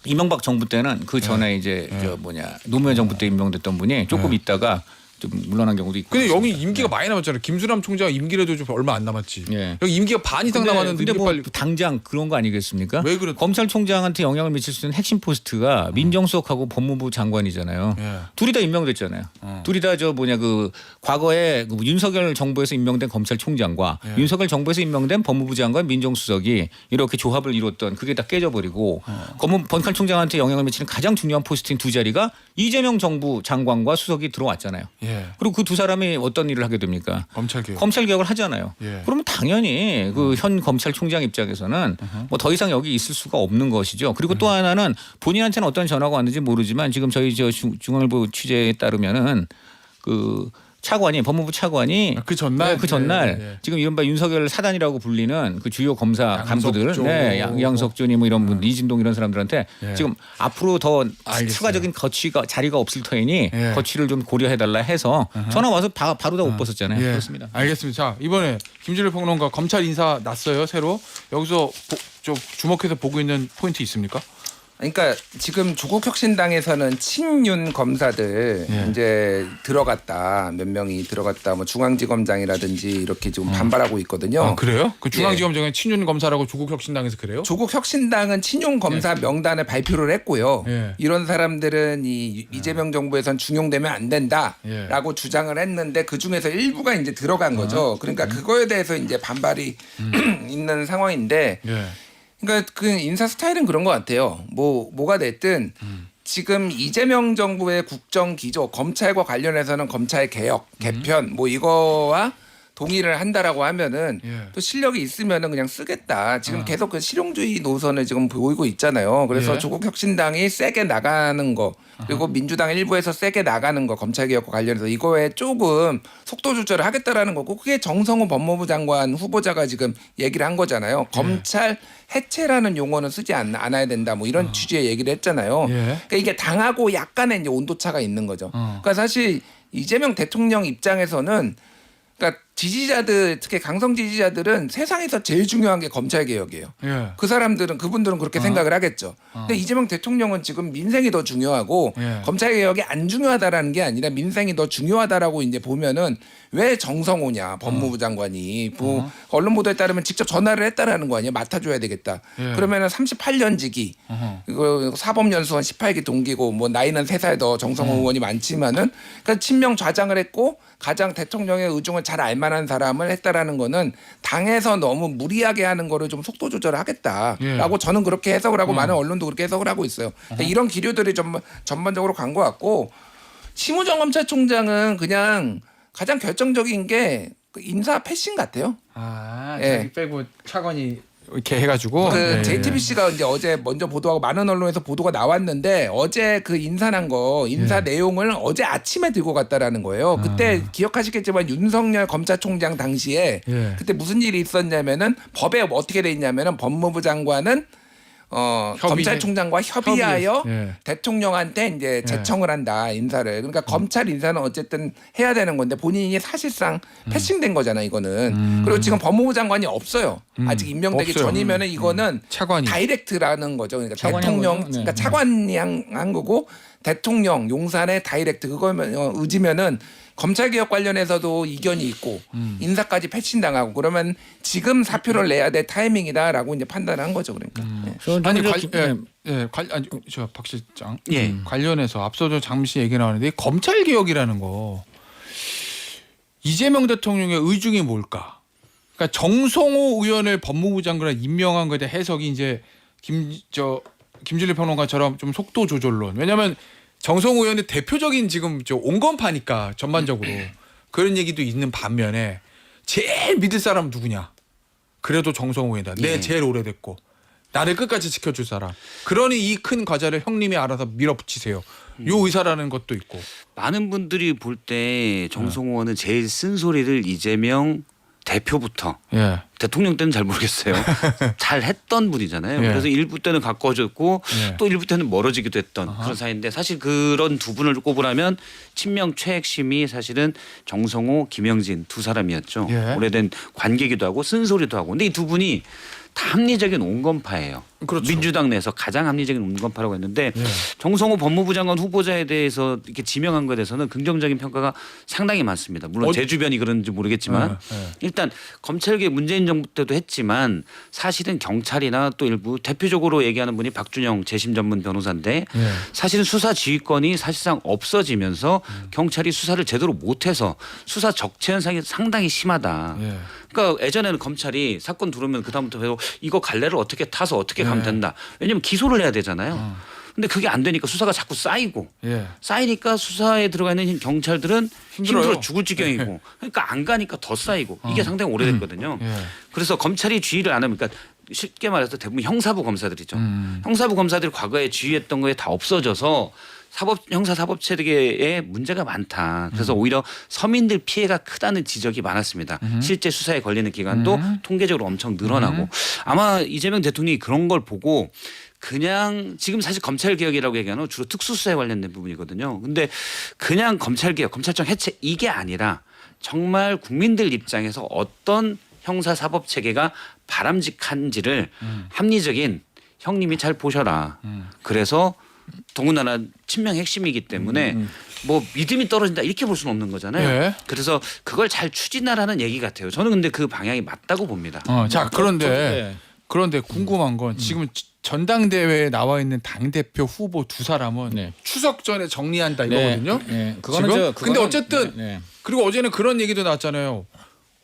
이명박 정부 때는 그 전에 이제 저 뭐냐 노무현 정부 때 임명됐던 분이 조금 있다가 좀 물러난 경우도 있고. 근데 여기 그렇습니다. 임기가 많이 남았잖아요. 김수남 총장 임기라도 좀 얼마 안 남았지. 예. 여기 임기가 반 이상 남았는데 근데 이게 뭐 빨리 당장 그런 거 아니겠습니까? 왜 그래? 검찰총장한테 영향을 미칠 수 있는 핵심 포스트가 민정수석하고 법무부 장관이잖아요. 예. 둘이 다 임명됐잖아요. 둘이 다 저 뭐냐 그 과거에 그 윤석열 정부에서 임명된 검찰총장과 윤석열 정부에서 임명된 법무부 장관 민정수석이 이렇게 조합을 이뤘던 그게 다 깨져버리고 검찰총장한테 영향을 미치는 가장 중요한 포스트인 두 자리가 이재명 정부 장관과 수석이 들어왔잖아요. 예. 그리고 그 두 사람이 어떤 일을 하게 됩니까? 검찰 개혁. 검찰 개혁을 하잖아요. 예. 그러면 당연히 그 현 검찰총장 입장에서는 뭐 더 이상 여기 있을 수가 없는 것이죠. 그리고 또 하나는 본인한테는 어떤 전화가 왔는지 모르지만 지금 저희 저 중앙일보 취재에 따르면은 그 차관이 법무부 차관이 그 전날? 네, 그 전날 예. 지금 이른바 윤석열 사단이라고 불리는 그 주요 검사 간부들 양석조. 네, 양석준이 뭐 이런 분 이진동 이런 사람들한테 예. 지금 앞으로 더 알겠어요. 추가적인 자리가 없을 터이니 예. 거취를 좀 고려해달라 해서 전화 와서 바로 다 옷 벗었잖아요. 예. 그렇습니다. 알겠습니다. 자, 이번에 김진일 평론가 검찰 인사 났어요, 새로. 여기서 좀 주목해서 보고 있는 포인트 있습니까? 그러니까 지금 조국혁신당에서는 친윤 검사들 예. 이제 들어갔다 몇 명이 들어갔다 뭐 중앙지검장이라든지 이렇게 지금 반발하고 있거든요. 아, 그래요? 그 중앙지검장에 친윤 검사라고 조국혁신당에서 그래요? 조국혁신당은 친윤 검사 명단을 발표를 했고요. 예. 이런 사람들은 이재명 정부에선 중용되면 안 된다라고 주장을 했는데 그 중에서 일부가 이제 들어간 거죠. 그러니까 그거에 대해서 이제 반발이 있는 상황인데. 예. 그러니까 그 인사 스타일은 그런 것 같아요. 뭐가 됐든 지금 이재명 정부의 국정 기조, 검찰과 관련해서는 검찰 개혁, 개편 뭐 이거와 동의를 한다라고 하면은 예. 또 실력이 있으면은 그냥 쓰겠다. 지금 계속 그 실용주의 노선을 지금 보이고 있잖아요. 그래서 예. 조국혁신당이 세게 나가는 거 그리고 민주당 일부에서 세게 나가는 거 검찰개혁과 관련해서 이거에 조금 속도 조절을 하겠다라는 거고 그게 정성호 법무부 장관 후보자가 지금 얘기를 한 거잖아요. 검찰 해체라는 용어는 쓰지 않아야 된다. 뭐 이런 취지의 얘기를 했잖아요. 예. 그러니까 이게 당하고 약간의 이제 온도차가 있는 거죠. 그러니까 사실 이재명 대통령 입장에서는 그러니까 지지자들 특히 강성 지지자들은 세상에서 제일 중요한 게 검찰 개혁이에요. 예. 그분들은 그렇게 생각을 하겠죠. 근데 이재명 대통령은 지금 민생이 더 중요하고 예. 검찰 개혁이 안 중요하다라는 게 아니라 민생이 더 중요하다라고 이제 보면은 왜 정성호냐 법무부 장관이 뭐 언론 보도에 따르면 직접 전화를 했다라는 거 아니에요. 맡아줘야 되겠다. 예. 그러면은 38년지기 이거 사법연수원 18기 동기고 뭐 나이는 3살 더 정성호 의원이 많지만은 그러니까 친명 좌장을 했고 가장 대통령의 의중을 잘 알만한 사람을 했다라는 거는 당에서 너무 무리하게 하는 거를 좀 속도 조절을 하겠다라고 예. 저는 그렇게 해석을 하고 많은 언론도 그렇게 해석을 하고 있어요. 그러니까 이런 기류들이 전반적으로 간 것 같고 심우정 검찰총장은 그냥 가장 결정적인 게 그 인사 패싱 같아요. 아, 예. 자기 빼고 차관이 이렇게 해가지고. 그 예. JTBC가 이제 어제 먼저 보도하고 많은 언론에서 보도가 나왔는데 어제 그 인사한 거 인사 내용을 어제 아침에 들고 갔다라는 거예요. 그때 기억하시겠지만 윤석열 검찰총장 당시에 예. 그때 무슨 일이 있었냐면은 법에 어떻게 돼 있냐면은 법무부 장관은 검찰총장과 협의하여 예. 대통령한테 이제 제청을 한다 인사를. 그러니까 검찰 인사는 어쨌든 해야 되는 건데 본인이 사실상 패싱된 거잖아 이거는. 그리고 지금 법무부 장관이 없어요. 아직 임명되기 없어요. 전이면은 이거는 차관이. 다이렉트라는 거죠. 그러니까 차관이 한 대통령, 거죠? 네. 그러니까 차관이 한 거고 대통령 용산의 다이렉트 그거면 의지면은 검찰개혁 관련해서도 이견이 있고 인사까지 패친당하고 그러면 지금 사표를 내야 될 타이밍이다라고 이제 판단한 거죠. 그러니까. 네. 아니 예. 아니 박 실장 예. 관련해서 앞서도 잠시 얘기 나왔는데 이 검찰 개혁이라는 거 이재명 대통령의 의중이 뭘까? 그러니까 정성호 의원을 법무부 장관에 임명한 것에 대한 해석이 이제 김진일 평론가처럼 좀 속도 조절론. 왜냐하면 정성호 의원의 대표적인 지금 온건파니까 전반적으로 그런 얘기도 있는 반면에 제일 믿을 사람은 누구냐? 그래도 정성호 의원이다. 내 예. 제일 오래됐고 나를 끝까지 지켜줄 사람. 그러니 이 큰 과제를 형님이 알아서 밀어붙이세요. 요 의사라는 것도 있고. 많은 분들이 볼 때 정성호 의원은 제일 쓴소리를 이재명 대표부터 예. 대통령 때는 잘 모르겠어요. 잘 했던 분이잖아요. 예. 그래서 일부 때는 가까워졌고 예. 또 일부 때는 멀어지기도 했던 그런 사이인데 사실 그런 두 분을 꼽으라면 친명 최핵심이 사실은 정성호, 김영진 두 사람이었죠. 예. 오래된 관계기도 하고 쓴소리도 하고. 근데 이 두 분이 다 합리적인 온건파예요. 그렇죠. 민주당 내에서 가장 합리적인 온건파라고 했는데 예. 정성호 법무부 장관 후보자에 대해서 이렇게 지명한 것에 대해서는 긍정적인 평가가 상당히 많습니다. 물론 제 주변이 그런지 모르겠지만 일단 검찰개혁 문재인 정부 때도 했지만 사실은 경찰이나 또 일부 대표적으로 얘기하는 분이 박준영 재심 전문 변호사인데 예. 사실은 수사 지휘권이 사실상 없어지면서 경찰이 수사를 제대로 못해서 수사 적체 현상이 상당히 심하다. 예. 그러니까 예전에는 검찰이 사건 들어오면 그다음부터 계속 이거 갈래를 어떻게 타서 어떻게 가면 네. 된다. 왜냐하면 기소를 해야 되잖아요. 근데 그게 안 되니까 수사가 자꾸 쌓이고 예. 쌓이니까 수사에 들어가 있는 경찰들은 힘들어요. 힘들어 죽을 지경이고 그러니까 안 가니까 더 쌓이고 이게 상당히 오래됐거든요. 예. 그래서 검찰이 지휘를 안 하면 그러니까 쉽게 말해서 대부분 형사부 검사들이죠. 형사부 검사들이 과거에 지휘했던 거에 다 없어져서 형사 사법 체계에 문제가 많다. 그래서 오히려 서민들 피해가 크다는 지적이 많았습니다. 실제 수사에 걸리는 기간도 통계적으로 엄청 늘어나고 아마 이재명 대통령이 그런 걸 보고 그냥 지금 사실 검찰 개혁이라고 얘기하는 주로 특수수사에 관련된 부분이거든요. 근데 그냥 검찰 개혁, 검찰청 해체 이게 아니라 정말 국민들 입장에서 어떤 형사 사법 체계가 바람직한지를 합리적인 형님이 잘 보셔라. 그래서 더군다나 친명 핵심이기 때문에 뭐 믿음이 떨어진다 이렇게 볼 수는 없는 거잖아요. 예. 그래서 그걸 잘 추진하라는 얘기 같아요. 저는 근데 그 방향이 맞다고 봅니다. 자 그런데 네. 그런데 궁금한 건 지금 전당대회에 나와 있는 당 대표 후보 두 사람은 네. 추석 전에 정리한다 이거거든요. 네. 그거는 지금? 근데 그거는- 어쨌든 네. 그리고 어제는 그런 얘기도 나왔잖아요.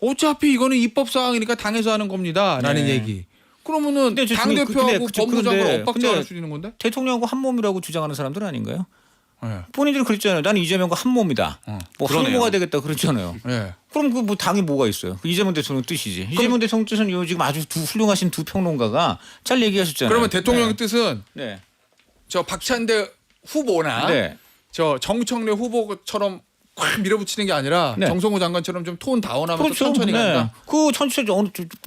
어차피 이거는 입법 사항이니까 당에서 하는 겁니다라는 네. 얘기. 그러면은 근데 당 대표하고 그쵸, 법무장관 그런데- 엇박자가 근데 수 있는 건데? 대통령하고 한 몸이라고 주장하는 사람들 아닌가요? 예. 본인들이 그랬잖아요. 나는 이재명과 한 몸이다. 뭐 그러네요. 항모가 되겠다 그랬잖아요. 예. 그럼 그 뭐 당이 뭐가 있어요? 그 이재명 대통령 뜻이지. 이재명 대통령 뜻은 요 지금 아주 훌륭하신 두 평론가가 잘 얘기하셨잖아요. 그러면 대통령 뜻은 네. 저 박찬대 후보나 네. 저 정청래 후보처럼 확 밀어붙이는 게 아니라 네. 정성호 장관처럼 좀 톤 다운하면서 그렇죠. 천천히 간다. 그 천천히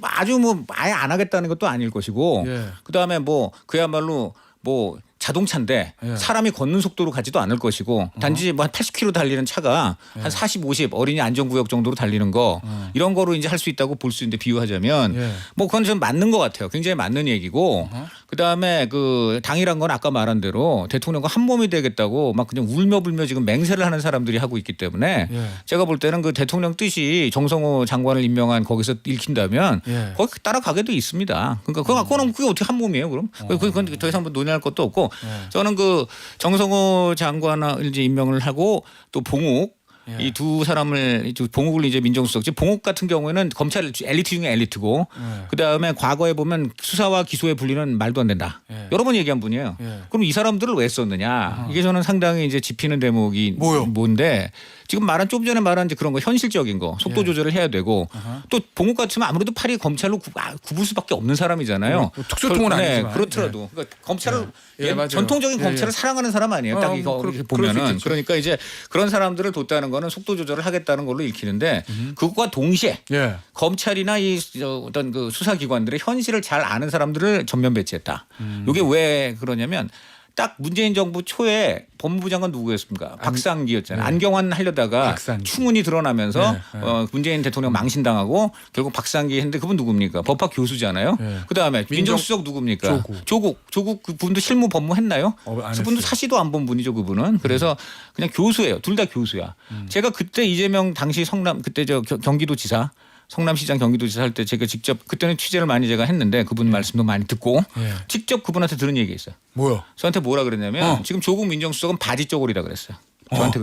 아주 뭐 아예 안 하겠다는 것도 아닐 것이고 예. 그다음에 뭐 그야말로 뭐 자동차인데 예. 사람이 걷는 속도로 가지도 않을 것이고 단지 뭐 한 80km 달리는 차가 한 40, 50 어린이 안전구역 정도로 달리는 거 이런 거로 이제 할 수 있다고 볼 수 있는데 비유하자면 예. 뭐 그건 좀 맞는 것 같아요. 굉장히 맞는 얘기고 그다음에 그 당이란 건 아까 말한 대로 대통령과 한 몸이 되겠다고 막 그냥 울며불며 지금 맹세를 하는 사람들이 하고 있기 때문에 예. 제가 볼 때는 그 대통령 뜻이 정성호 장관을 임명한 거기서 읽힌다면 예. 거기 따라가게 돼 있습니다. 그러니까 그거는 그게 어떻게 한 몸이에요, 그럼? 그건 더 이상 뭐 논의할 것도 없고 저는 그 정성호 장관을 이제 임명을 하고 또 봉욱 예. 이 두 사람을 봉욱을 이제 민정수석지 봉욱 같은 경우에는 검찰 엘리트 중에 엘리트고 예. 그다음에 과거에 보면 수사와 기소에 분리는 말도 안 된다. 예. 여러 번 얘기한 분이에요. 예. 그럼 이 사람들을 왜 썼느냐? 이게 저는 상당히 이제 짚히는 대목이 뭐요? 뭔데 지금 말한 좀 전에 말한 이제 그런 거 현실적인 거 속도 예. 조절을 해야 되고 또 봉욱 같으면 아무래도 팔이 검찰로 굽을 수밖에 없는 사람이잖아요. 뭐 특수통은 아니지만. 그렇더라도 그러니까 검찰을 예, 맞아요. 전통적인 예, 검찰을 예. 사랑하는 사람 아니에요. 딱 이거 그럴 수 보면은 있겠죠. 그러니까 이제 그런 사람들을 뒀다는 거는 거는 속도 조절을 하겠다는 걸로 읽히는데 그것과 동시에 예. 검찰이나 이 어떤 그 수사기관들의 현실을 잘 아는 사람들을 전면 배치했다. 이게 왜 그러냐면 딱 문재인 정부 초에 법무부 장관 누구였습니까? 박상기였잖아요. 안경환 하려다가 박상기. 추문이 드러나면서 네, 네. 문재인 대통령 망신당하고 결국 박상기 했는데 그분 누굽니까? 법학 교수잖아요. 네. 그다음에 민정수석 누굽니까? 조국 그분도 실무 법무했나요? 안 그분도 했어요. 사시도 안 본 분이죠 그분은. 그래서 그냥 교수예요. 둘 다 교수야. 제가 그때 이재명 당시 성남 그때 저 경기도지사 성남시장 경기도지사 할 때 제가 직접 그때는 취재를 많이 제가 했는데 그분 말씀도 많이 듣고 예. 직접 그분한테 들은 얘기가 있어요. 뭐요? 저한테 뭐라 그랬냐면 지금 조국 민정수석은 바지 쪼골이라 그랬어요.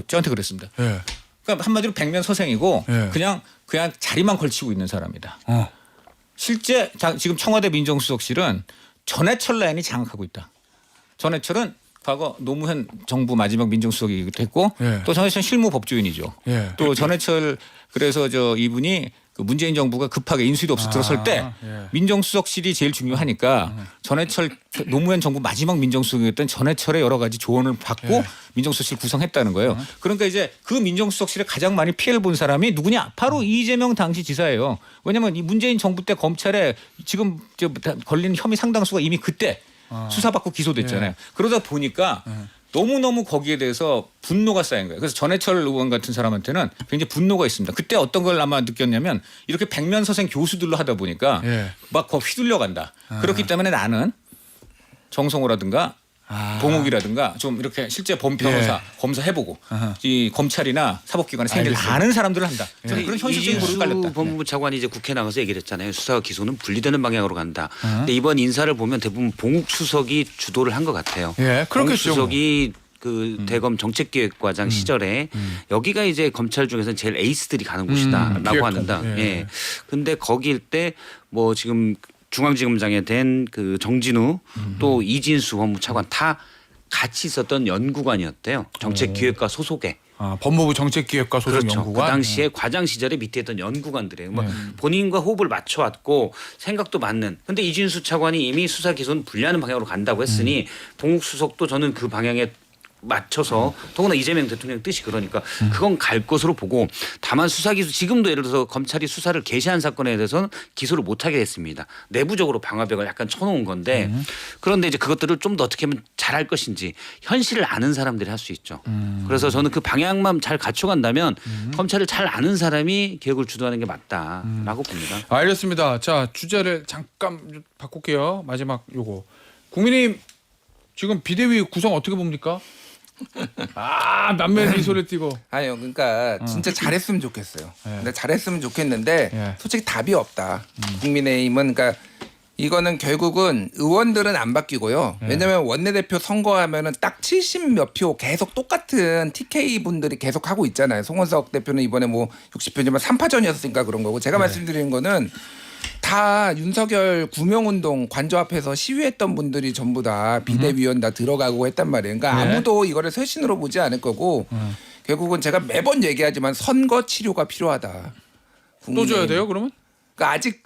저한테 그랬습니다. 예. 그러니까 한마디로 백면 서생이고 예. 그냥 자리만 걸치고 있는 사람이다. 어. 실제 지금 청와대 민정수석실은 전해철 라인이 장악하고 있다. 전해철은 과거 노무현 정부 마지막 민정수석이기도 했고 예. 또 전해철 실무법조인이죠. 예. 또 전해철 그래서 이분이 그 문재인 정부가 급하게 인수위도 없어 들었을 때 예. 민정수석실이 제일 중요하니까 전해철 노무현 정부 마지막 민정수석이었던 전해철의 여러 가지 조언을 받고 예. 민정수석실 구성했다는 거예요. 그러니까 이제 그 민정수석실에 가장 많이 피해를 본 사람이 누구냐? 바로 이재명 당시 지사예요. 왜냐하면 이 문재인 정부 때 검찰에 지금 걸린 혐의 상당수가 이미 그때 수사받고 기소됐잖아요. 그러다 보니까 너무너무 거기에 대해서 분노가 쌓인 거예요. 그래서 전해철 의원 같은 사람한테는 굉장히 분노가 있습니다. 그때 어떤 걸 아마 느꼈냐면 이렇게 백면서생 교수들로 하다 보니까 예. 막 휘둘려 간다. 그렇기 때문에 나는 정성호라든가 동욱이라든가 좀 이렇게 실제 변호사 예. 검사해보고 이 검찰이나 사법기관의 생계를 알겠습니다. 아는 사람들을 한다. 저는 그런 현실적인 이진수 모습을 깔렸다. 법무부 차관이 이제 국회 나가서 얘기를 했잖아요. 수사와 기소는 분리되는 방향으로 간다. 근데 이번 인사를 보면 대부분 봉욱 수석이 주도를 한 것 같아요. 예, 그렇겠죠. 봉욱 수석이 그 대검 정책기획과장 시절에 여기가 이제 검찰 중에서는 제일 에이스들이 가는 곳이다라고 기획관. 하는다. 예. 예. 근데 거기일 때 뭐 지금 중앙지검장에 된 그 정진우 또 이진수 법무차관 다 같이 있었던 연구관이었대요. 정책기획과 소속에. 법무부 정책기획과 소속 그렇죠. 연구관. 그 당시에 과장 시절에 밑에 있던 연구관들이에요. 뭐 본인과 호흡을 맞춰왔고 생각도 맞는. 근데 이진수 차관이 이미 수사 기소는 분리하는 방향으로 간다고 했으니 봉욱 수석도 저는 그 방향에 맞춰서 더구나 이재명 대통령 뜻이 그러니까 그건 갈 것으로 보고 다만 수사 기소 지금도 예를 들어서 검찰이 수사를 개시한 사건에 대해서는 기소를 못하게 됐습니다. 내부적으로 방화벽을 약간 쳐놓은 건데 그런데 이제 그것들을 좀 더 어떻게 하면 잘할 것인지 현실을 아는 사람들이 할 수 있죠. 그래서 저는 그 방향만 잘 갖춰간다면 검찰을 잘 아는 사람이 개혁을 주도하는 게 맞다라고 봅니다. 알겠습니다. 자, 주제를 잠깐 바꿀게요. 마지막 요거. 국민의힘 지금 비대위 구성 어떻게 봅니까? 남매 미소를 띠고. 아니요, 그러니까 진짜 잘했으면 좋겠어요. 예. 근데 잘했으면 좋겠는데 예. 솔직히 답이 없다. 국민의힘은 그러니까 이거는 결국은 의원들은 안 바뀌고요. 왜냐하면 원내대표 선거하면은 딱 70 몇 표 계속 똑같은 TK 분들이 계속 하고 있잖아요. 송원석 대표는 이번에 뭐 60표지만 3파전이었으니까 그런 거고 제가 말씀드리는 거는 다 윤석열 구명운동 관저 앞에서 시위했던 분들이 전부 다 비대위원 다 들어가고 했단 말이에요. 그러니까 네. 아무도 이거를 쇄신으로 보지 않을 거고 결국은 제가 매번 얘기하지만 선거 치료가 필요하다. 또 줘야 돼요, 그러면? 그러니까 아직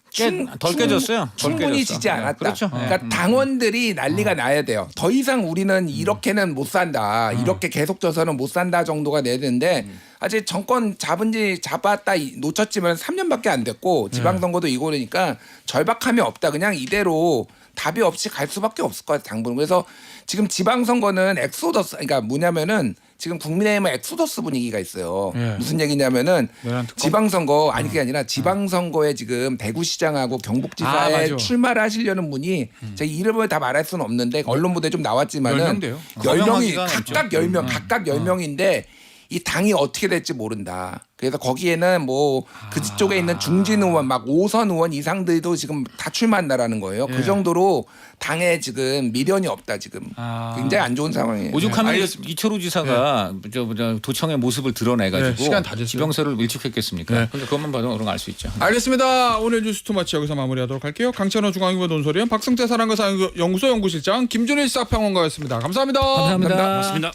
덜 깨졌어요. 덜 충분히 깨졌어. 지지 않았다. 그렇죠. 그러니까 당원들이 난리가 나야 돼요. 더 이상 우리는 이렇게는 못 산다. 이렇게 계속 져서는 못 산다 정도가 돼야 되는데 아직 정권 잡았다 놓쳤지만 3년밖에 안 됐고 지방선거도 이거 그러니까 절박함이 없다. 그냥 이대로 답이 없이 갈 수밖에 없을 것 같아요. 당분은. 그래서 지금 지방선거는 엑소더스 그러니까 뭐냐면은 지금 국민의힘은 엑소더스 분위기가 있어요. 예. 무슨 얘기냐면은 내란 특검? 지방선거 아니 그게 아니라 지방선거에 지금 대구시장하고 경북지사에 맞아. 출마를 하시려는 분이 제가 이름을 다 말할 수는 없는데 언론 보도에 좀 나왔지만은 10명 돼요. 10명이 가명하기가 각각 10명 각각 10명인데 이 당이 어떻게 될지 모른다. 그래서 거기에는 뭐 그쪽에 있는 중진 의원 막 5선 의원 이상들도 지금 다 출마한다라는 거예요. 예. 그 정도로 당에 지금 미련이 없다 지금. 굉장히 안 좋은 상황이에요. 오죽하면 알겠습니다. 이철우 지사가 도청의 모습을 드러내가지고 네, 시간 다 됐어요. 지병서를 일축했겠습니까? 네. 근데 그것만 봐도 그런 거 알 수 있죠. 알겠습니다. 오늘 뉴스 투마치 여기서 마무리하도록 할게요. 강찬호 중앙일보 논설위원 박승태 사랑과 사연구소 연구실장 김준일 시사평론가였습니다. 감사합니다. 감사합니다. 고맙습니다.